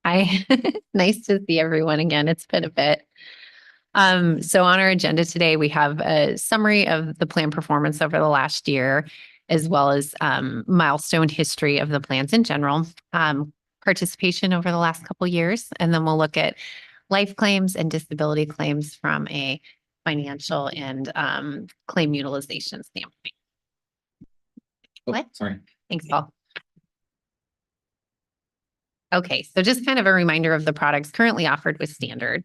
Hi, nice to see everyone again. It's been a bit. So on our agenda today, we have a summary of the plan performance over the last year, as well as milestone history of the plans in general, participation over the last couple years, and then we'll look at life claims and disability claims from a financial and claim utilization standpoint. Oh, What? sorry. Thanks, Paul. Okay, so just kind of a reminder of the products currently offered with Standard.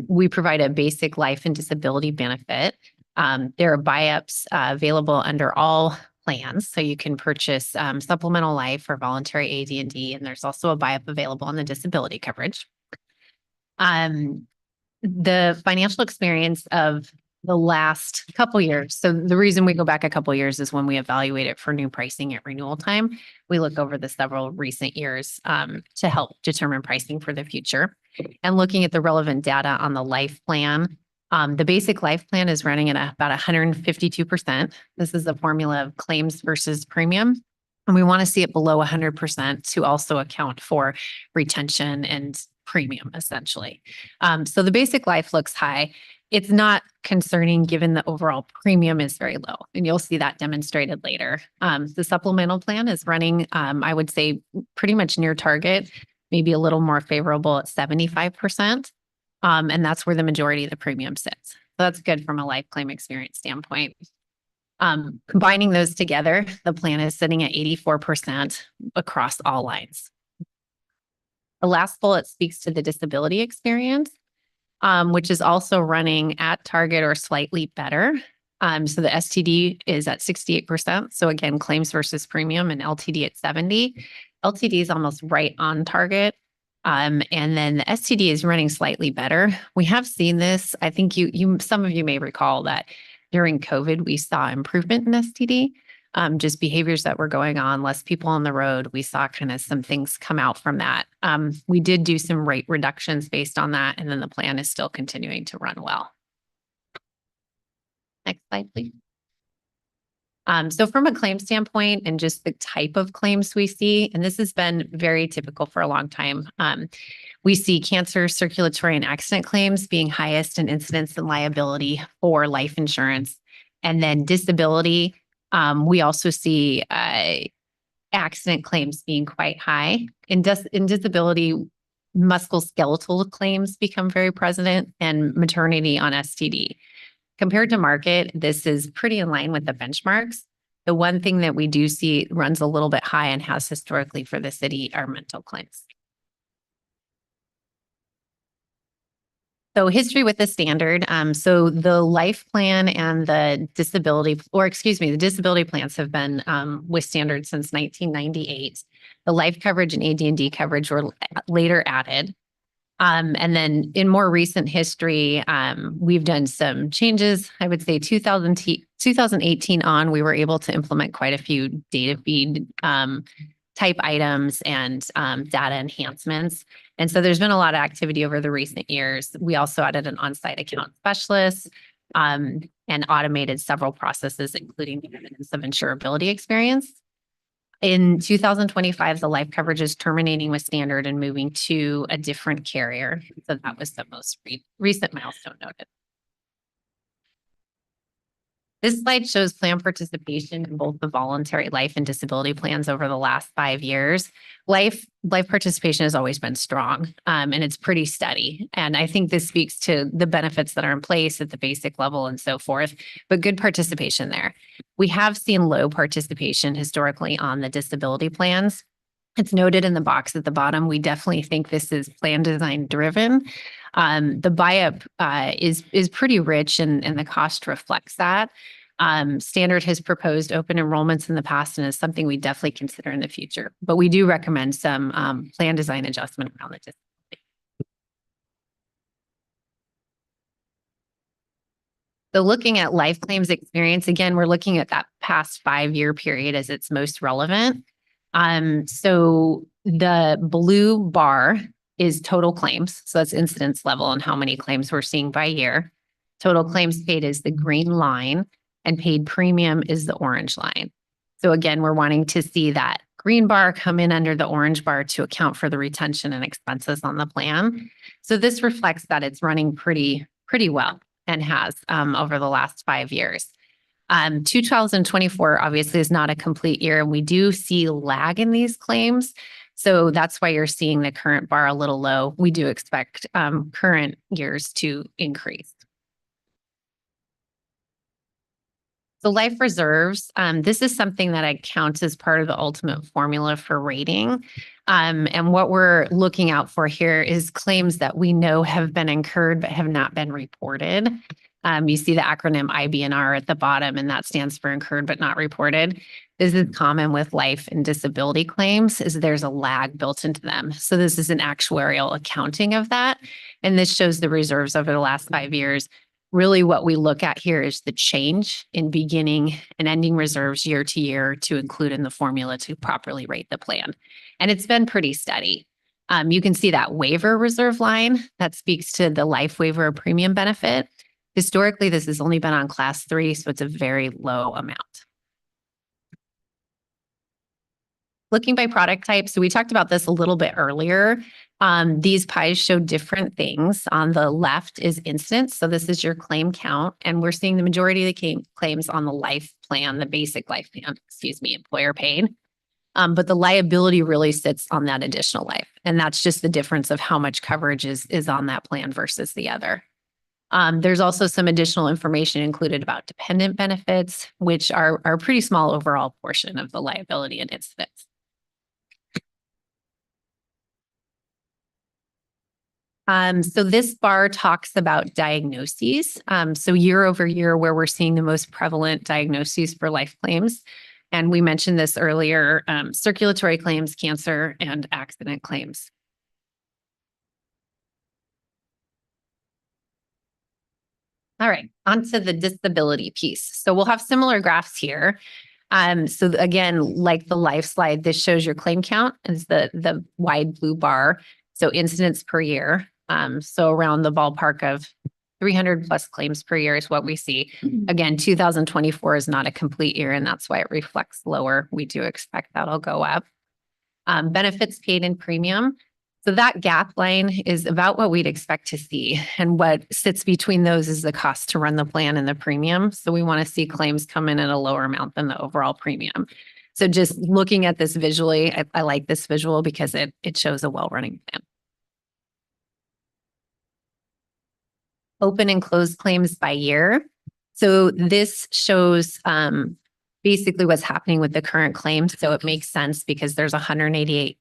We provide a basic life and disability benefit. There are buy-ups available under all plans. So you can purchase supplemental life or voluntary AD&D, and there's also a buy-up available on the disability coverage. The financial experience of the last couple years. So the reason we go back a couple years is when we evaluate it for new pricing at renewal time. We look over the several recent years to help determine pricing for the future. And looking at the relevant data on the life plan, the basic life plan is running at about 152%. This is the formula of claims versus premium. And we want to see it below 100% to also account for retention and premium, essentially. So the basic life looks high. It's not concerning given the overall premium is very low, and you'll see that demonstrated later. The supplemental plan is running, I would say, pretty much near target, maybe a little more favorable at 75%. And that's where the majority of the premium sits. So that's good from a life claim experience standpoint. Combining those together, the plan is sitting at 84% across all lines. The last bullet speaks to the disability experience, which is also running at target or slightly better. So the STD is at 68%. So again, claims versus premium, and LTD at 70. LTD is almost right on target. And then the STD is running slightly better. We have seen this. I think some of you may recall that during COVID, we saw improvement in STD. Just behaviors that were going on, less people on the road. We saw kind of some things come out from that. We did do some rate reductions based on that, and then the plan is still continuing to run well. Next slide, please. So from a claim standpoint and just the type of claims we see, and this has been very typical for a long time, we see cancer, circulatory, and accident claims being highest in incidence and liability for life insurance. And then disability, we also see accident claims being quite high. In disability, musculoskeletal claims become very present, and maternity on STD. Compared to market, this is pretty in line with the benchmarks. The one thing that we do see runs a little bit high and has historically for the city are mental claims. So history with the standard. So the life plan and the disability plans have been with standard since 1998. The life coverage and AD&D coverage were later added. And then in more recent history, we've done some changes. I would say 2018 on, we were able to implement quite a few data feed type items and data enhancements. And so there's been a lot of activity over the recent years. We also added an on-site account specialist and automated several processes, including the evidence of insurability experience. In 2025, the life coverage is terminating with standard and moving to a different carrier. So that was the most recent milestone noted. This slide shows plan participation in both the voluntary life and disability plans over the last 5 years. Life participation has always been strong, and it's pretty steady. And I think this speaks to the benefits that are in place at the basic level and so forth, but good participation there. We have seen low participation historically on the disability plans. It's noted in the box at the bottom. We definitely think this is plan design driven. The buy-up is pretty rich, and the cost reflects that. Standard has proposed open enrollments in the past and is something we definitely consider in the future. But we do recommend some plan design adjustment around the disability. So looking at life claims experience, again, we're looking at that past 5-year period as it's most relevant. So the blue bar is total claims. So that's incidence level and how many claims we're seeing by year. Total claims paid is the green line, and paid premium is the orange line. So again, we're wanting to see that green bar come in under the orange bar to account for the retention and expenses on the plan. So this reflects that it's running pretty well and has over the last 5 years. 2024 obviously is not a complete year, and we do see lag in these claims. So that's why you're seeing the current bar a little low. We do expect current years to increase. So life reserves, this is something that I count as part of the ultimate formula for rating. And what we're looking out for here is claims that we know have been incurred but have not been reported. You see the acronym IBNR at the bottom, and that stands for incurred but not reported. This is common with life and disability claims, is there's a lag built into them. So this is an actuarial accounting of that. And this shows the reserves over the last 5 years. Really what we look at here is the change in beginning and ending reserves year to year to include in the formula to properly rate the plan. And it's been pretty steady. You can see that waiver reserve line that speaks to the life waiver premium benefit. Historically, this has only been on class 3, so it's a very low amount. Looking by product type, so we talked about this a little bit earlier. These pies show different things. On the left is incidence, so this is your claim count, and we're seeing the majority of the claims on the life plan, the basic life plan, employer paid. But the liability really sits on that additional life, and that's just the difference of how much coverage is on that plan versus the other. There's also some additional information included about dependent benefits, which are a pretty small overall portion of the liability and incidence. So this bar talks about diagnoses. So year over year, where we're seeing the most prevalent diagnoses for life claims. And we mentioned this earlier, circulatory claims, cancer, and accident claims. All right, onto the disability piece. So we'll have similar graphs here. So again, like the life slide, this shows your claim count is the wide blue bar. So incidents per year. So around the ballpark of 300 plus claims per year is what we see. Again, 2024 is not a complete year, and that's why it reflects lower. We do expect that'll go up. Benefits paid in premium. So that gap line is about what we'd expect to see. And what sits between those is the cost to run the plan and the premium. So we want to see claims come in at a lower amount than the overall premium. So just looking at this visually, I like this visual because it shows a well-running plan. Open and closed claims by year. So this shows basically what's happening with the current claims. So it makes sense because there's 180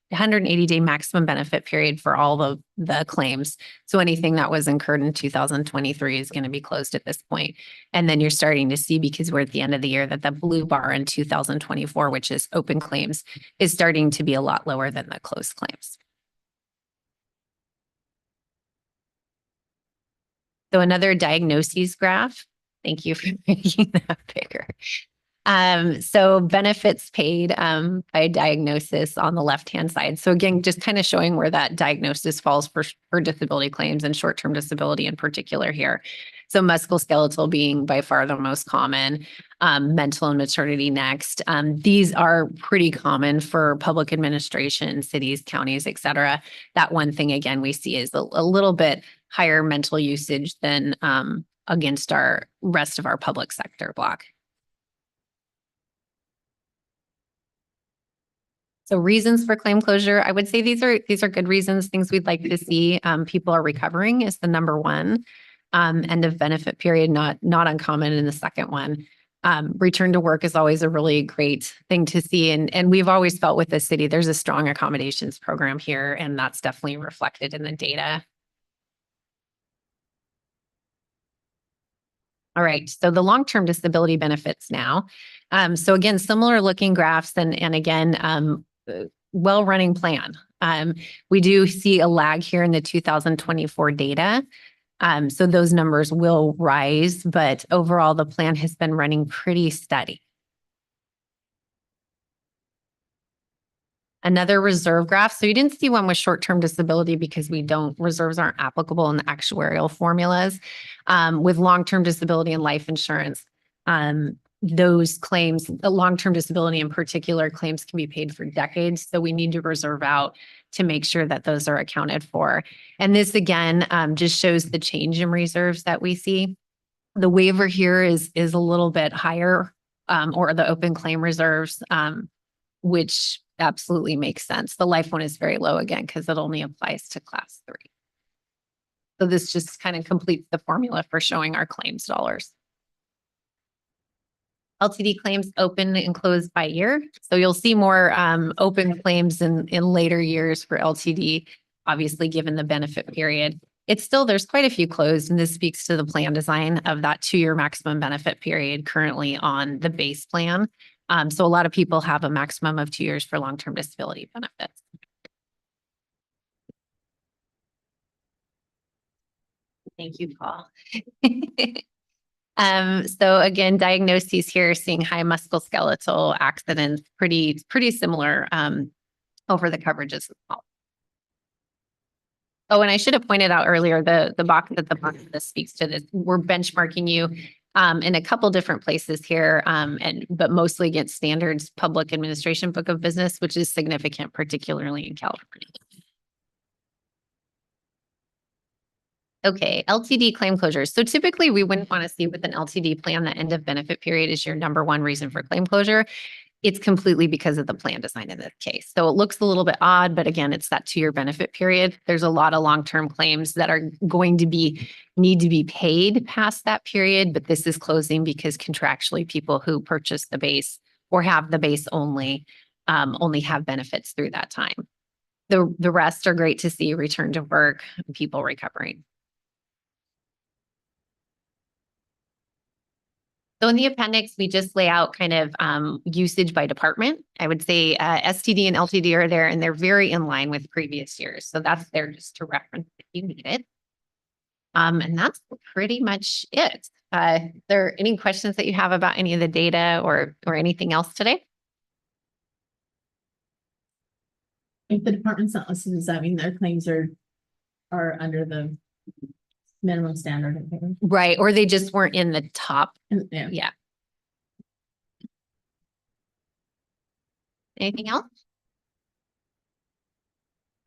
day maximum benefit period for all the claims. So anything that was incurred in 2023 is going to be closed at this point. And then you're starting to see, because we're at the end of the year, that the blue bar in 2024, which is open claims, is starting to be a lot lower than the closed claims. So another diagnoses graph. Thank you for making that bigger. So benefits paid by diagnosis on the left-hand side. So again, just kind of showing where that diagnosis falls for disability claims and short-term disability in particular here. So musculoskeletal being by far the most common, mental and maternity next. These are pretty common for public administration, cities, counties, et cetera. That one thing, again, we see is a little bit higher mental usage than against our rest of our public sector block. So reasons for claim closure, I would say these are good reasons, things we'd like to see. People are recovering is the number one. End of benefit period, not uncommon in the second one. Return to work is always a really great thing to see. And we've always felt with the city, there's a strong accommodations program here, and that's definitely reflected in the data. All right, so the long-term disability benefits now. So again, similar looking graphs and again, well-running plan. We do see a lag here in the 2024 data. So those numbers will rise, but overall the plan has been running pretty steady. Another reserve graph. So you didn't see one with short-term disability because reserves aren't applicable in the actuarial formulas. With long-term disability and life insurance, those claims, long-term disability in particular, claims can be paid for decades. So we need to reserve out to make sure that those are accounted for. And this again, just shows the change in reserves that we see. The waiver here is a little bit higher, or the open claim reserves, which absolutely makes sense. The life one is very low again, because it only applies to class 3. So this just kind of completes the formula for showing our claims dollars. LTD claims open and closed by year. So you'll see more open claims in later years for LTD, obviously given the benefit period. It's still, there's quite a few closed, and this speaks to the plan design of that 2-year maximum benefit period currently on the base plan. So a lot of people have a maximum of 2 years for long-term disability benefits. Thank you, Paul. So again, diagnoses here, seeing high musculoskeletal accidents, pretty similar over the coverages as well. Oh, and I should have pointed out earlier, the box at the bottom of this speaks to this. We're benchmarking you in a couple different places here, but mostly against standards public administration book of business, which is significant, particularly in California. Okay, LTD claim closures. So typically we wouldn't want to see with an LTD plan, the end of benefit period is your number one reason for claim closure. It's completely because of the plan design in this case. So it looks a little bit odd, but again, it's that 2-year benefit period. There's a lot of long-term claims that are going to need to be paid past that period, but this is closing because contractually people who purchase the base or have the base only have benefits through that time. The rest are great to see return to work, people recovering. So in the appendix, we just lay out kind of usage by department. I would say STD and LTD are there, and they're very in line with previous years. So that's there just to reference if you need it. And that's pretty much it. Are there any questions that you have about any of the data or anything else today? If the department's not listed, does that mean their claims are under the minimum standard? Right, or they just weren't in the top. Yeah. Anything else?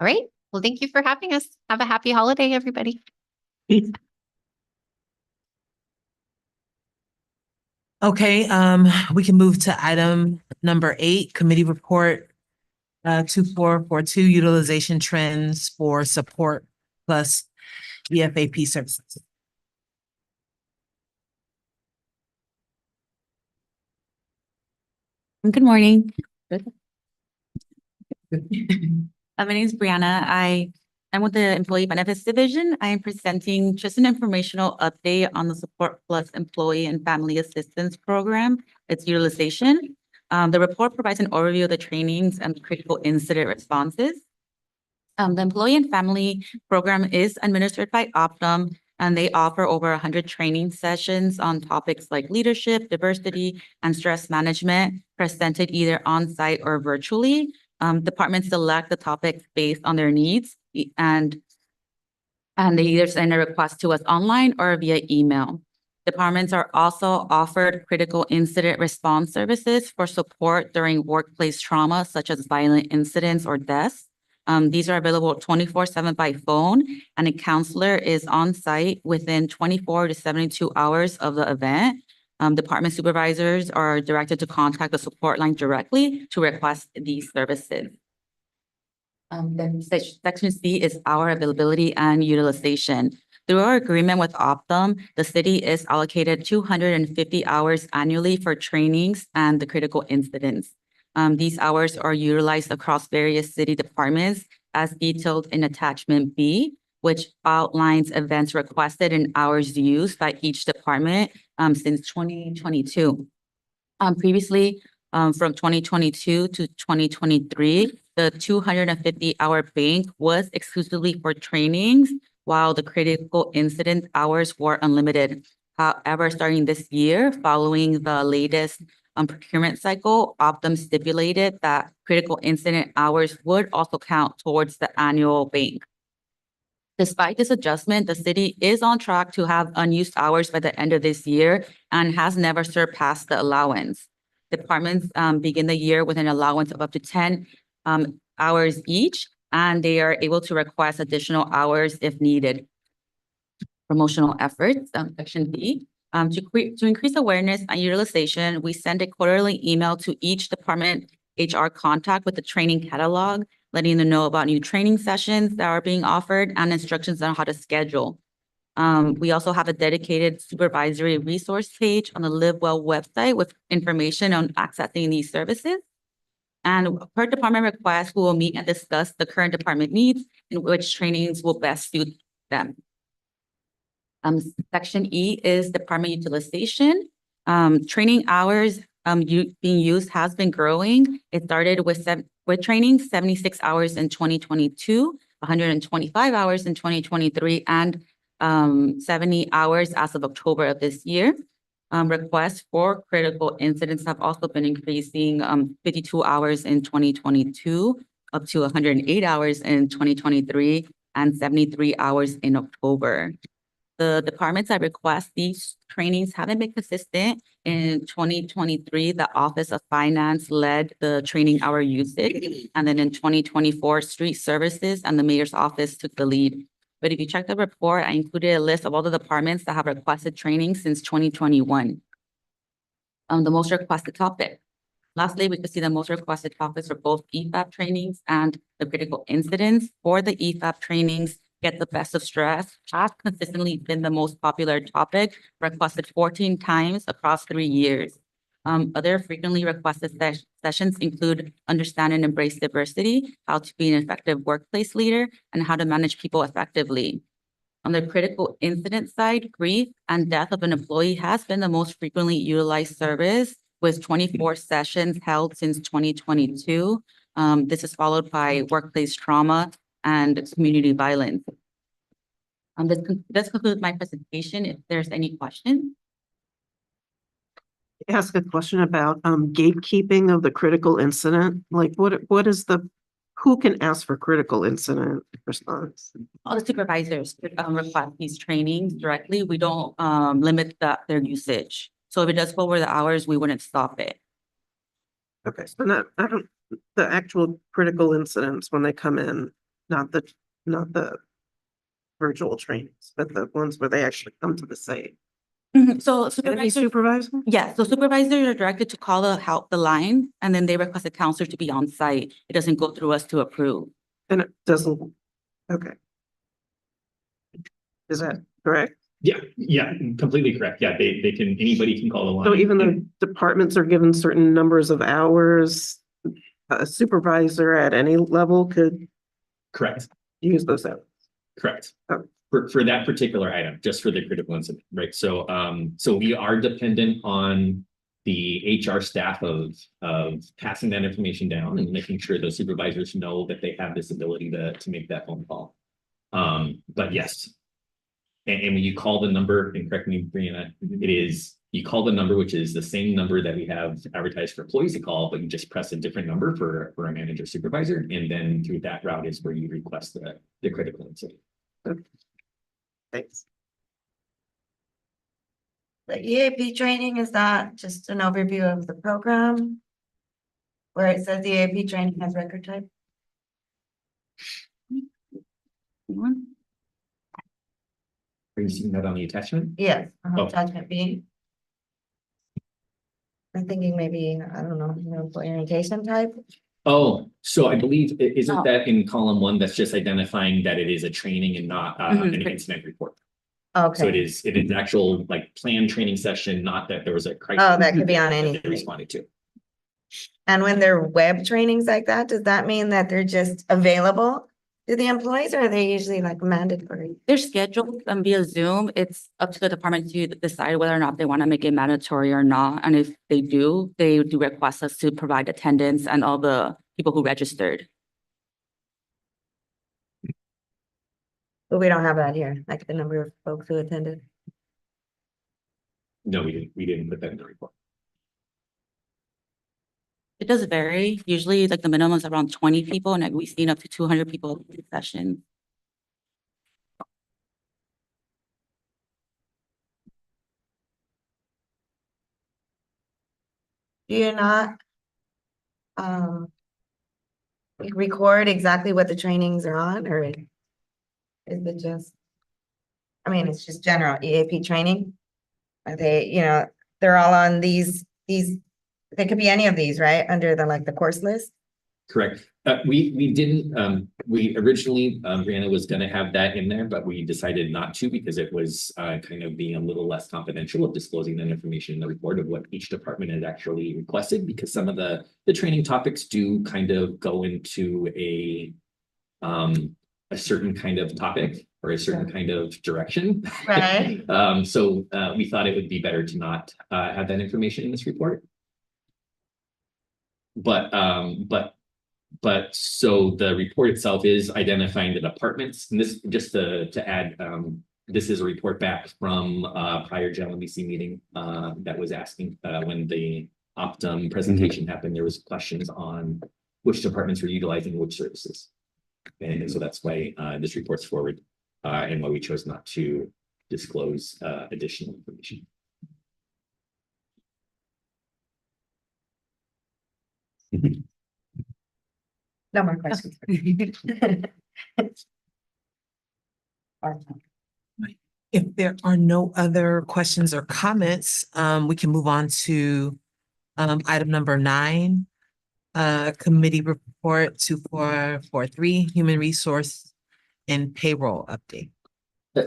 All right. Well, thank you for having us. Have a happy holiday, everybody. Okay, we can move to item number 8, committee report 2442, utilization trends for support plus EFAP services. Good morning. My name is Brianna. I'm with the Employee Benefits Division. I am presenting just an informational update on the Support Plus Employee and Family Assistance Program, its utilization. The report provides an overview of the trainings and critical incident responses. The Employee and Family Program is administered by Optum, and they offer over 100 training sessions on topics like leadership, diversity, and stress management, presented either on-site or virtually. Departments select the topics based on their needs, and they either send a request to us online or via email. Departments are also offered critical incident response services for support during workplace trauma, such as violent incidents or deaths. These are available 24/7 by phone, and a counselor is on site within 24 to 72 hours of the event. Department supervisors are directed to contact the support line directly to request these services. Then section C is our availability and utilization. Through our agreement with Optum, the city is allocated 250 hours annually for trainings and the critical incidents. These hours are utilized across various city departments as detailed in attachment B, which outlines events requested and hours used by each department since 2022. Previously, from 2022 to 2023, the 250-hour bank was exclusively for trainings, while the critical incident hours were unlimited. However, starting this year, following the latest procurement cycle, Optum stipulated that critical incident hours would also count towards the annual bank. Despite this adjustment, the city is on track to have unused hours by the end of this year and has never surpassed the allowance. Departments begin the year with an allowance of up to 10 hours each, and they are able to request additional hours if needed. Promotional efforts, section B. To increase awareness and utilization, we send a quarterly email to each department HR contact with the training catalog, letting them know about new training sessions that are being offered and instructions on how to schedule. We also have a dedicated supervisory resource page on the Live Well website with information on accessing these services. And per department request, we will meet and discuss the current department needs and which trainings will best suit them. Section E is department utilization. Training hours being used has been growing. It started with training 76 hours in 2022, 125 hours in 2023, and 70 hours as of October of this year. Requests for critical incidents have also been increasing 52 hours in 2022, up to 108 hours in 2023, and 73 hours in October. The departments that request these trainings haven't been consistent. In 2023, the Office of Finance led the training hour usage. And then in 2024, Street Services and the Mayor's Office took the lead. But if you check the report, I included a list of all the departments that have requested training since 2021. The most requested topic. Lastly, we could see the most requested topics for both EFAP trainings and the critical incidents. For the EFAP trainings, Get the Best of Stress has consistently been the most popular topic, requested 14 times across 3 years. Other frequently requested sessions include Understand and Embrace Diversity, How to Be an Effective Workplace Leader, and How to Manage People Effectively. On the critical incident side, grief and death of an employee has been the most frequently utilized service, with 24 sessions held since 2022. This is followed by workplace trauma and community violence. This concludes my presentation. If there's any questions. Ask a question about gatekeeping of the critical incident. Like what is who can ask for critical incident response? All the supervisors request these trainings directly. We don't limit their usage. So if it does go over the hours, we wouldn't stop it. Okay, so the actual critical incidents when they come in, not the virtual trainings, but the ones where they actually come to the site. So Any supervisor? Yeah, so supervisors are directed to call the line, and then they request a counselor to be on site. It doesn't go through us to approve. And it doesn't, okay. Is that correct? Yeah, completely correct. Yeah, anybody can call the line. So even though departments are given certain numbers of hours, a supervisor at any level could Correct. use those hours? Correct. Oh. For that particular item, just for the critical incident, right? So we are dependent on the HR staff of passing that information down and making sure those supervisors know that they have this ability to make that phone call. But yes. And when you call the number, and correct me, Brianna, you call the number, which is the same number that we have advertised for employees to call, but you just press a different number for a manager supervisor. And then through that route is where you request the critical incident. Okay. Thanks. The EAP training, is that just an overview of the program? Where it says the EAP training has record type? Are you seeing that on the attachment? Yes, Oh. attachment B. I'm thinking maybe, I don't know, orientation type. Oh, so I believe, isn't Oh. that in column 1, that's just identifying that it is a training and not an incident report? So it Okay. is actual like planned training session, not that there was a crisis. Oh, that could be on that they anything. responded to. And when they're web trainings like that, does that mean that they're just available to the employees, or are they usually like mandatory? They're scheduled via Zoom. It's up to the department to decide whether or not they want to make it mandatory or not. And if they do request us to provide attendance and all the people who registered. But we don't have that here, like the number of folks who attended. No, we didn't put that in the report. It does vary. Usually like the minimum is around 20 people, and we've seen up to 200 people in session. Do you not record exactly what the trainings are on, or is it just, I mean, it's just general EAP training? Are they, they're all on these, they could be any of these, right? Under the course list? Correct. We didn't, we originally, Brianna was gonna have that in there, but we decided not to because it was kind of being a little less confidential of disclosing that information in the report of what each department had actually requested, because some of the training topics do kind of go into a certain kind of topic or a certain kind of direction. Right. So we thought it would be better to not have that information in this report. But so the report itself is identifying the departments, and this just to add, this is a report back from prior JLMBC meeting that was asking when the Optum presentation happened, there was questions on which departments were utilizing which services. And so that's why this report's forward and why we chose not to disclose additional information. No more questions. If there are no other questions or comments, we can move on to item number 9, committee report 2443, human resource and payroll update.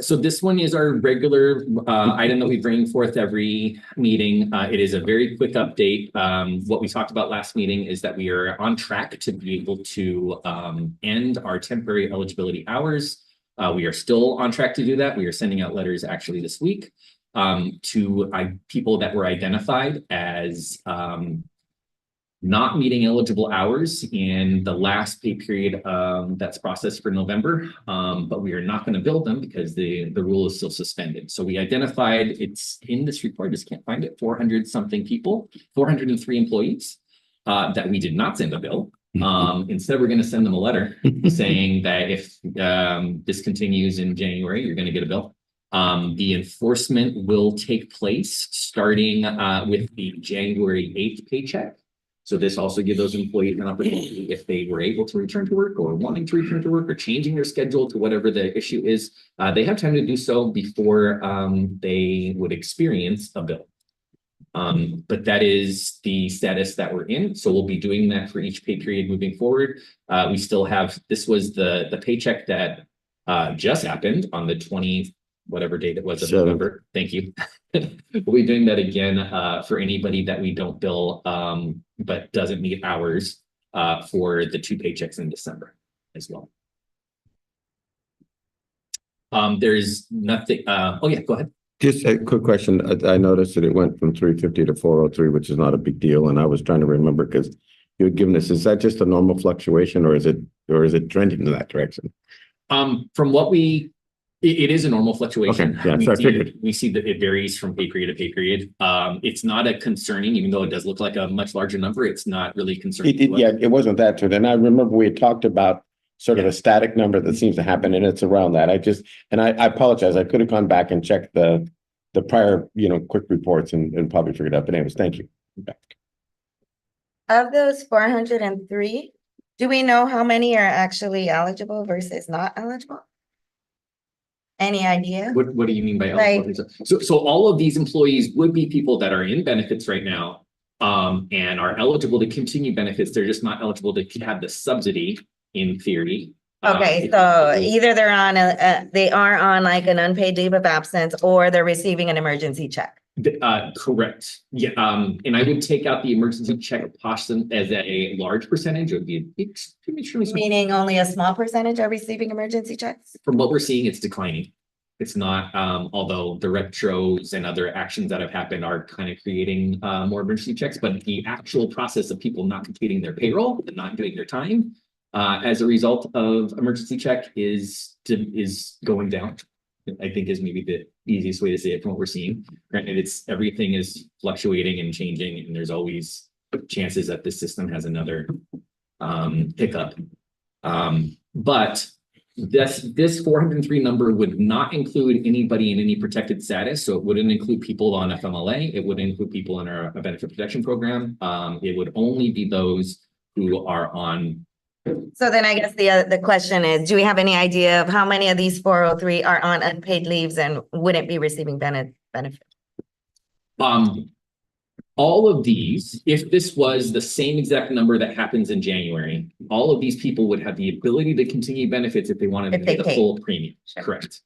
So this one is our regular item that we bring forth every meeting. It is a very quick update. What we talked about last meeting is that we are on track to be able to end our temporary eligibility hours. We are still on track to do that. We are sending out letters actually this week to people that were identified as not meeting eligible hours in the last pay period that's processed for November, but we are not going to bill them because the rule is still suspended. So we identified, it's in this report, I just can't find it, 400 something people, 403 employees that we did not send a bill. Instead, we're going to send them a letter saying that if this continues in January, you're going to get a bill. The enforcement will take place starting with the January 8th paycheck. So this also gives those employees an opportunity, if they were able to return to work or wanting to return to work or changing their schedule to whatever the issue is, they have time to do so before they would experience a bill. But that is the status that we're in. So we'll be doing that for each pay period moving forward. We still have, this was the paycheck that just happened on the 20th, whatever date it was of November. Thank you. We'll be doing that again for anybody that we don't bill but doesn't meet hours for the 2 paychecks in December as well. There's nothing. Oh yeah, go ahead. Just a quick question. I noticed that it went from 350 to 403, which is not a big deal. And I was trying to remember because you had given us, is that just a normal fluctuation or is it trending in that direction? From what it is a normal fluctuation. Okay, yeah, so I figured. We see that it varies from pay period to pay period. It's not a concerning, even though it does look like a much larger number, it's not really concerning. It wasn't that true. And I remember we had talked about sort of a static number that seems to happen, and it's around that. I apologize. I could have gone back and checked the prior, quick reports and probably figured it out. But anyways, thank you. Of those 403, do we know how many are actually eligible versus not eligible? Any idea? What do you mean by eligible? So all of these employees would be people that are in benefits right now and are eligible to continue benefits. They're just not eligible to have the subsidy in theory. Okay, so either they're on they are on like an unpaid leave of absence or they're receiving an emergency check. Correct. Yeah. And I would take out the emergency check portion as a large percentage. It would be extremely small. Meaning only a small percentage are receiving emergency checks? From what we're seeing, it's declining. It's not, although the retros and other actions that have happened are kind of creating more emergency checks, but the actual process of people not completing their payroll and not doing their time as a result of emergency check is going down. I think is maybe the easiest way to say it from what we're seeing. Granted, everything is fluctuating and changing, and there's always chances that this system has another hiccup. But this 403 number would not include anybody in any protected status. So it wouldn't include people on FMLA. It wouldn't include people in our benefit protection program. It would only be those who are on. So then I guess the question is, do we have any idea of how many of these 403 are on unpaid leaves and wouldn't be receiving benefit? all of these, if this was the same exact number that happens in January, all of these people would have the ability to continue benefits if they wanted to If pay they the paid. full premium. Sure. Correct.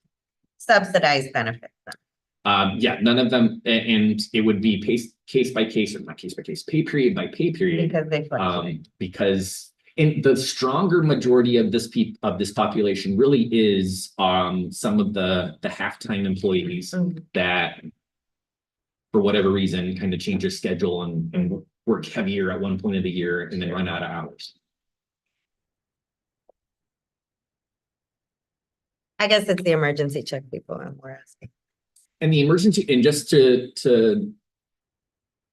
Subsidized benefits. Yeah, none of them, and it would be case by case, or not case by case, pay period by pay period. Because they fluctuate. Because in the stronger majority of this population really is some of the halftime employees that for whatever reason kind of change their schedule and work heavier at one point of the year and then run out of hours. I guess it's the emergency check people we're asking. And the emergency, and just to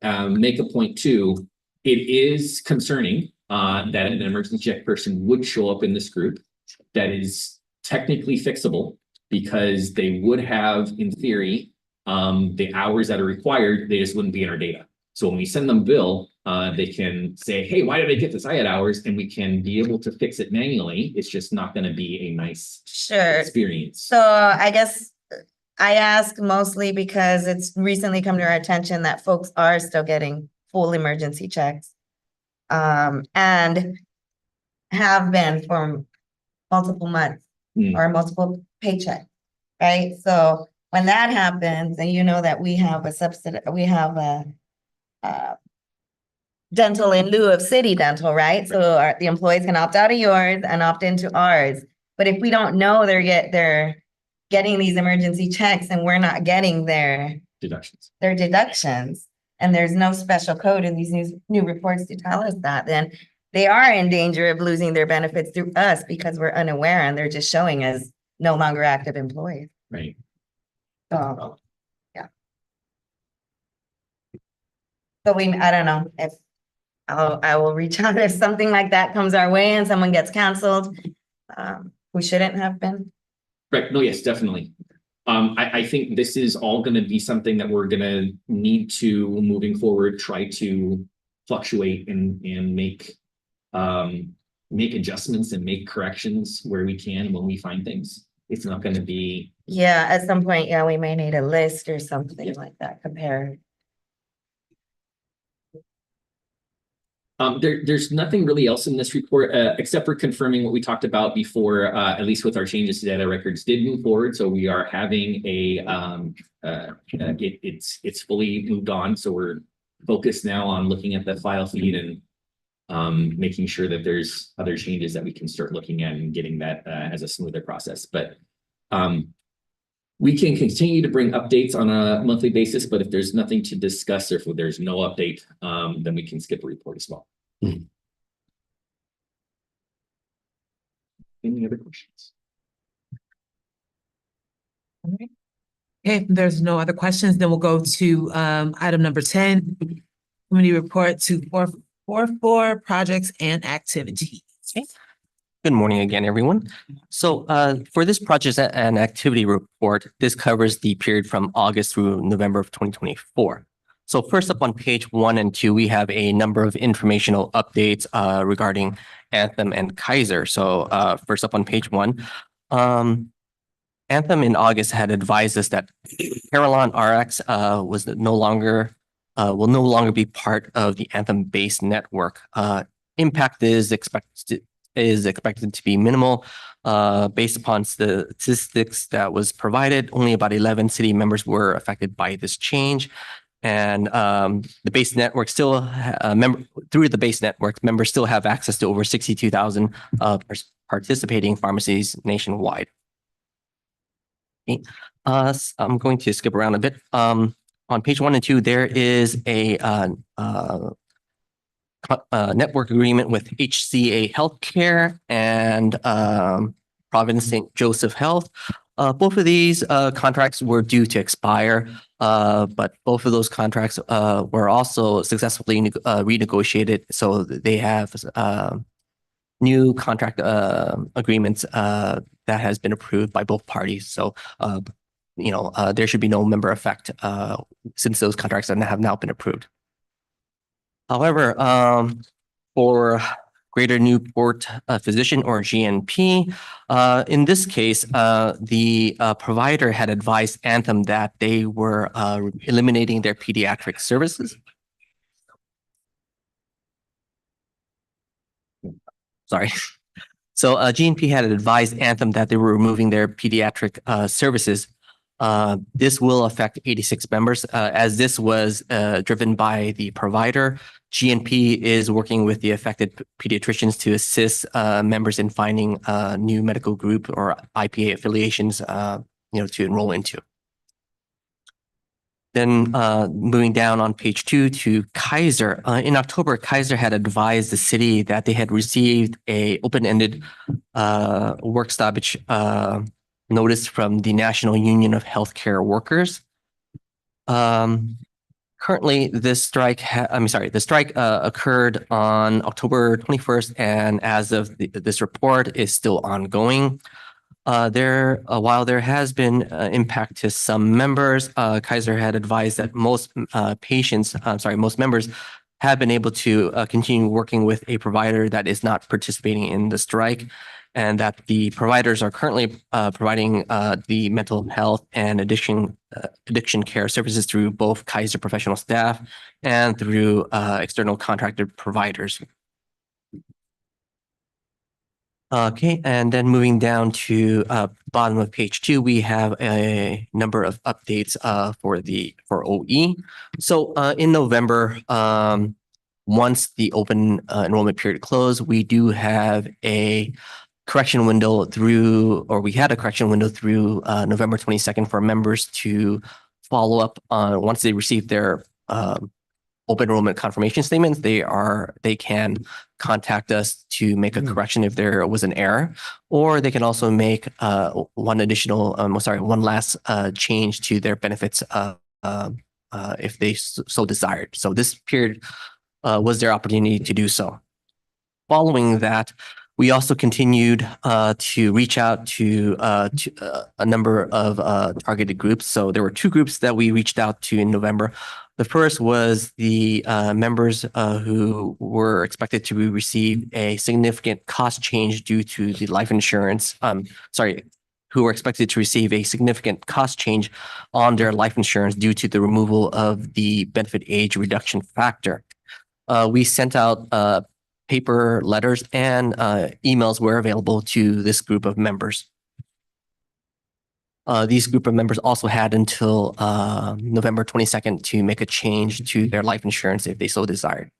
make a point too, it is concerning that an emergency check person would show up in this group that is technically fixable because they would have, in theory, the hours that are required, they just wouldn't be in our data. So when we send them bill, they can say, hey, why did I get this? I had hours, and we can be able to fix it manually. It's just not going to be a nice experience. So I guess I ask mostly because it's recently come to our attention that folks are still getting full emergency checks. And have been for multiple months or multiple paychecks, right? So when that happens, and you know that we have a dental in lieu of city dental, right? So the employees can opt out of yours and opt into ours. But if we don't know they're getting these emergency checks and we're not getting their deductions, and there's no special code in these new reports to tell us that, then they are in danger of losing their benefits through us because we're unaware and they're just showing as no longer active employees. Right. So, yeah. So I don't know if I will reach out if something like that comes our way and someone gets canceled. We shouldn't have been. Right. No, yes, definitely. I think this is all going to be something that we're going to need to, moving forward, try to fluctuate and make adjustments and make corrections where we can when we find things. It's not going to be. Yeah, at some point, yeah, we may need a list or something like that compared. There's nothing really else in this report except for confirming what we talked about before, at least with our changes to data records did move forward. So we are having it's fully moved on. So we're focused now on looking at the file feed and making sure that there's other changes that we can start looking at and getting that as a smoother process. But we can continue to bring updates on a monthly basis, but if there's nothing to discuss or if there's no update, then we can skip a report as well. Any other questions? Okay, if there's no other questions, then we'll go to item number 10, committee report 2444, projects and activities. Good morning again, everyone. So for this project and activity report, this covers the period from August through November of 2024. So first up on page 1 and 2, we have a number of informational updates regarding Anthem and Kaiser. So first up on page 1, Anthem in August had advised us that Carillon RX will no longer be part of the Anthem base network. Impact is expected to be minimal. Based upon statistics that was provided, only about 11 city members were affected by this change. And the base network still, through the base network, members still have access to over 62,000 participating pharmacies nationwide. Okay. I'm going to skip around a bit. On page 1 and 2, there is a network agreement with HCA Healthcare and Providence St. Joseph Health. Both of these contracts were due to expire, but both of those contracts were also successfully renegotiated. So they have new contract agreements that has been approved by both parties. So, there should be no member effect since those contracts have now been approved. However, for Greater Newport Physician or GNP, in this case, the provider had advised Anthem that they were eliminating their pediatric services. sorry. So GNP had advised Anthem that they were removing their pediatric services. This will affect 86 members, as this was driven by the provider. GNP is working with the affected pediatricians to assist members in finding new medical group or IPA affiliations, to enroll into. Then moving down on page 2 to Kaiser. In October, Kaiser had advised the city that they had received a open-ended work stoppage notice from the National Union of Healthcare Workers. Currently, this strike, the strike occurred on October 21st, and as of this report is still ongoing. While there has been impact to some members, Kaiser had advised that most members have been able to continue working with a provider that is not participating in the strike, and that the providers are currently providing the mental health and addiction care services through both Kaiser professional staff and through external contracted providers. Okay, and then moving down to bottom of page 2, we have a number of updates for OE. So in November, once the open enrollment period closed, we do have a correction window we had a correction window through November 22nd for members to follow up on once they receive their open enrollment confirmation statements. They can contact us to make a correction if there was an error, or they can also make one last change to their benefits if they so desired. So this period was their opportunity to do so. Following that, we also continued to reach out to a number of targeted groups. So there were 2 groups that we reached out to in November. The first was the members who were expected to receive a significant cost change due to the life insurance. Who were expected to receive a significant cost change on their life insurance due to the removal of the benefit age reduction factor. We sent out paper letters and emails were available to this group of members. These group of members also had until November 22nd to make a change to their life insurance if they so desired.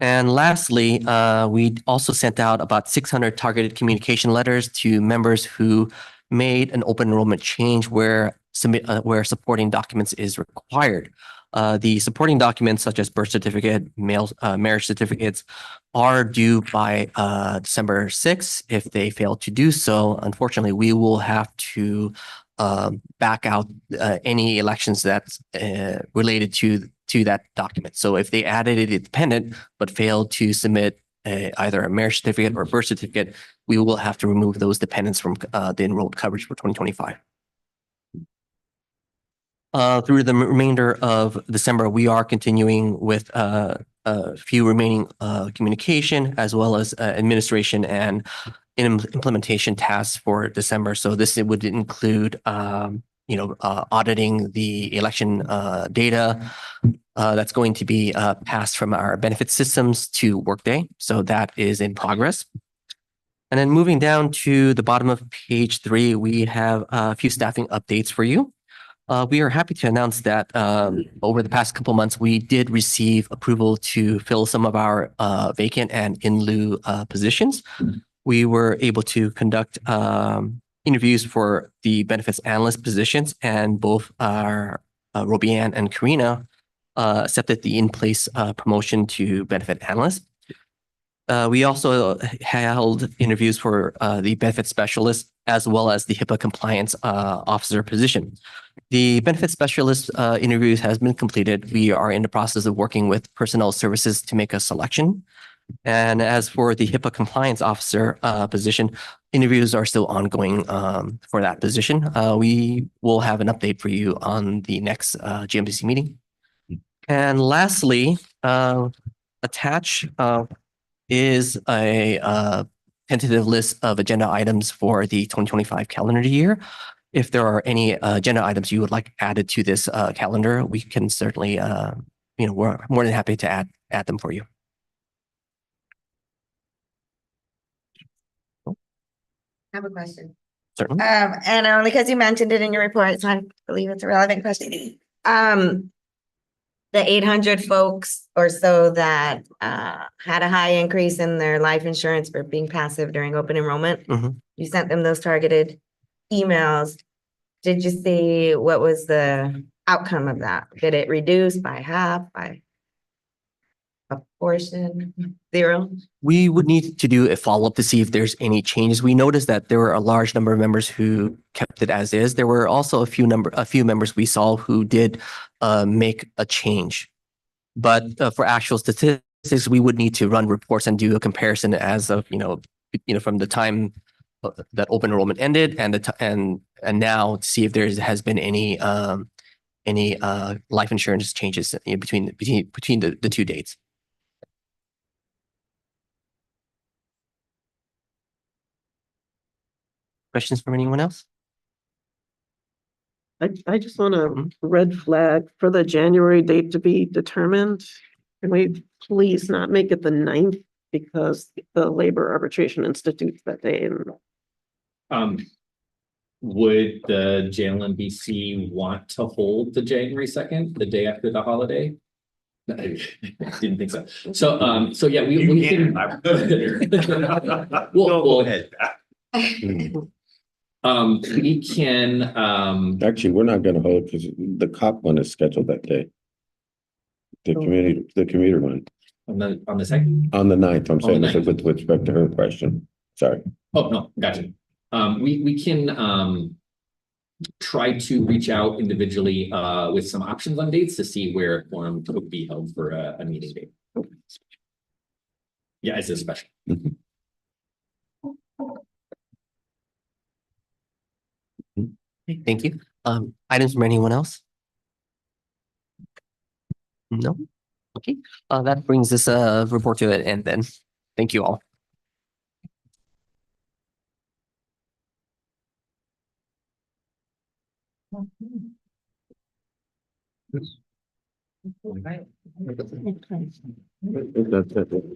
And lastly, we also sent out about 600 targeted communication letters to members who made an open enrollment change where supporting documents is required. The supporting documents such as birth certificate, marriage certificates are due by December 6th. If they fail to do so, unfortunately, we will have to back out any elections that's related to that document. So if they added a dependent but failed to submit either a marriage certificate or a birth certificate, we will have to remove those dependents from the enrolled coverage for 2025. Through the remainder of December, we are continuing with a few remaining communication as well as administration and implementation tasks for December. So this would include, auditing the election data that's going to be passed from our benefit systems to Workday. So that is in progress. And then moving down to the bottom of page 3, we have a few staffing updates for you. We are happy to announce that over the past couple months, we did receive approval to fill some of our vacant and in lieu positions. We were able to conduct interviews for the benefits analyst positions, and both our Robianne and Karina accepted the in-place promotion to benefit analyst. We also held interviews for the benefit specialist as well as the HIPAA compliance officer position. The benefit specialist interviews has been completed. We are in the process of working with personnel services to make a selection. And as for the HIPAA compliance officer position, interviews are still ongoing for that position. We will have an update for you on the next JLMBC meeting. And lastly, attach is a tentative list of agenda items for the 2025 calendar year. If there are any agenda items you would like added to this calendar, we can certainly, we're more than happy to add them for you. have a question. Certainly. And only because you mentioned it in your report, so I believe it's a relevant question. The 800 folks or so that had a high increase in their life insurance for being passive during open enrollment. Mhm. You sent them those targeted emails. Did you see what was the outcome of that? Did it reduce by half, by a portion, 0? We would need to do a follow-up to see if there's any changes. We noticed that there were a large number of members who kept it as is. There were also a few members we saw who did make a change. But for actual statistics, we would need to run reports and do a comparison as of, from the time that open enrollment ended and now to see if there has been any life insurance changes between the two dates. Questions from anyone else? I just want a red flag for the January date to be determined. Can we please not make it the 9th because the Labor Arbitration Institute's that day? And Would the JLMBC want to hold the January 2nd, the day after the holiday? No, I didn't think so. So yeah, we can. Go ahead. We can, Actually, we're not gonna hold because the COP one is scheduled that day. The commuter one. on the second. On the 9th, I'm On saying the this 9th. with respect to her question. Sorry. Oh, no, gotcha. We can try to reach out individually with some options on dates to see where a forum could be held for a meeting date. Yeah, it's a special. Thank you. Items from anyone else? No? Okay, that brings this report to an end then. Thank you all.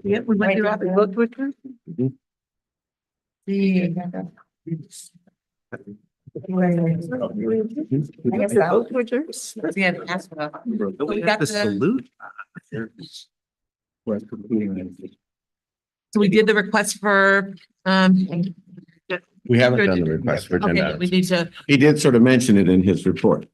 yeah, we went through all the book with her. Yeah, that's what. We got the salute. So we did the request for, We haven't done the request for agenda okay, we items. need to, He did sort of mention it in his report.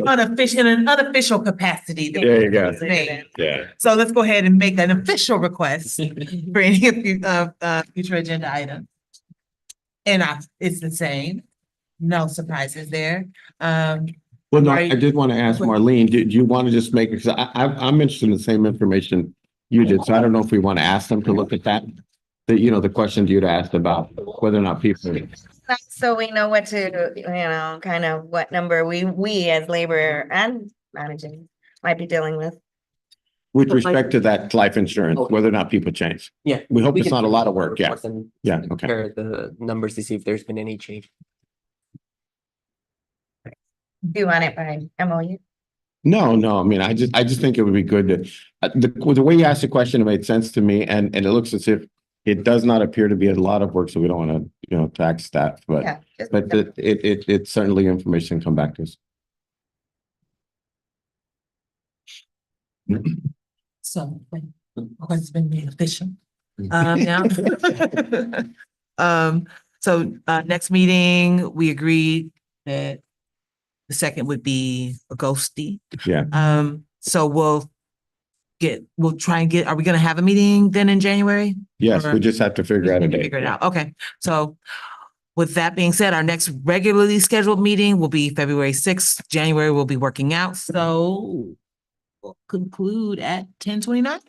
unofficial, in an unofficial capacity. There you go. Made. Yeah. So let's go ahead and make an official request for any of you, future agenda items. And it's the same, no surprises there. Well, no, I did want to ask Marlene, do you want to just make, because I'm interested in the same information you did, so I don't know if we want to ask them to look at that. The questions you'd asked about whether or not people. So we know what to, kind of what number we as labor and managing might be dealing with. With respect to that life insurance, whether or not people change. Yeah. We hope it's can not a lot of work, yeah. reports and Yeah, okay. compare the numbers to see if there's been any change. Do you want it by MOU? No, I mean, I just think it would be good to, the way you asked the question, it made sense to me, and it looks as if it does not appear to be a lot of work, so we don't want to, tax staff, Yeah. but it's certainly information come back to us. So, has been made official. Now. So, next meeting, we agreed that the second would be a ghosty. Yeah. So we'll try and are we gonna have a meeting then in January? Yes, Or- we just have to figure out a date. Figure it out. Okay, so with that being said, our next regularly scheduled meeting will be February 6th. January will be working out, so we'll conclude at 10:29.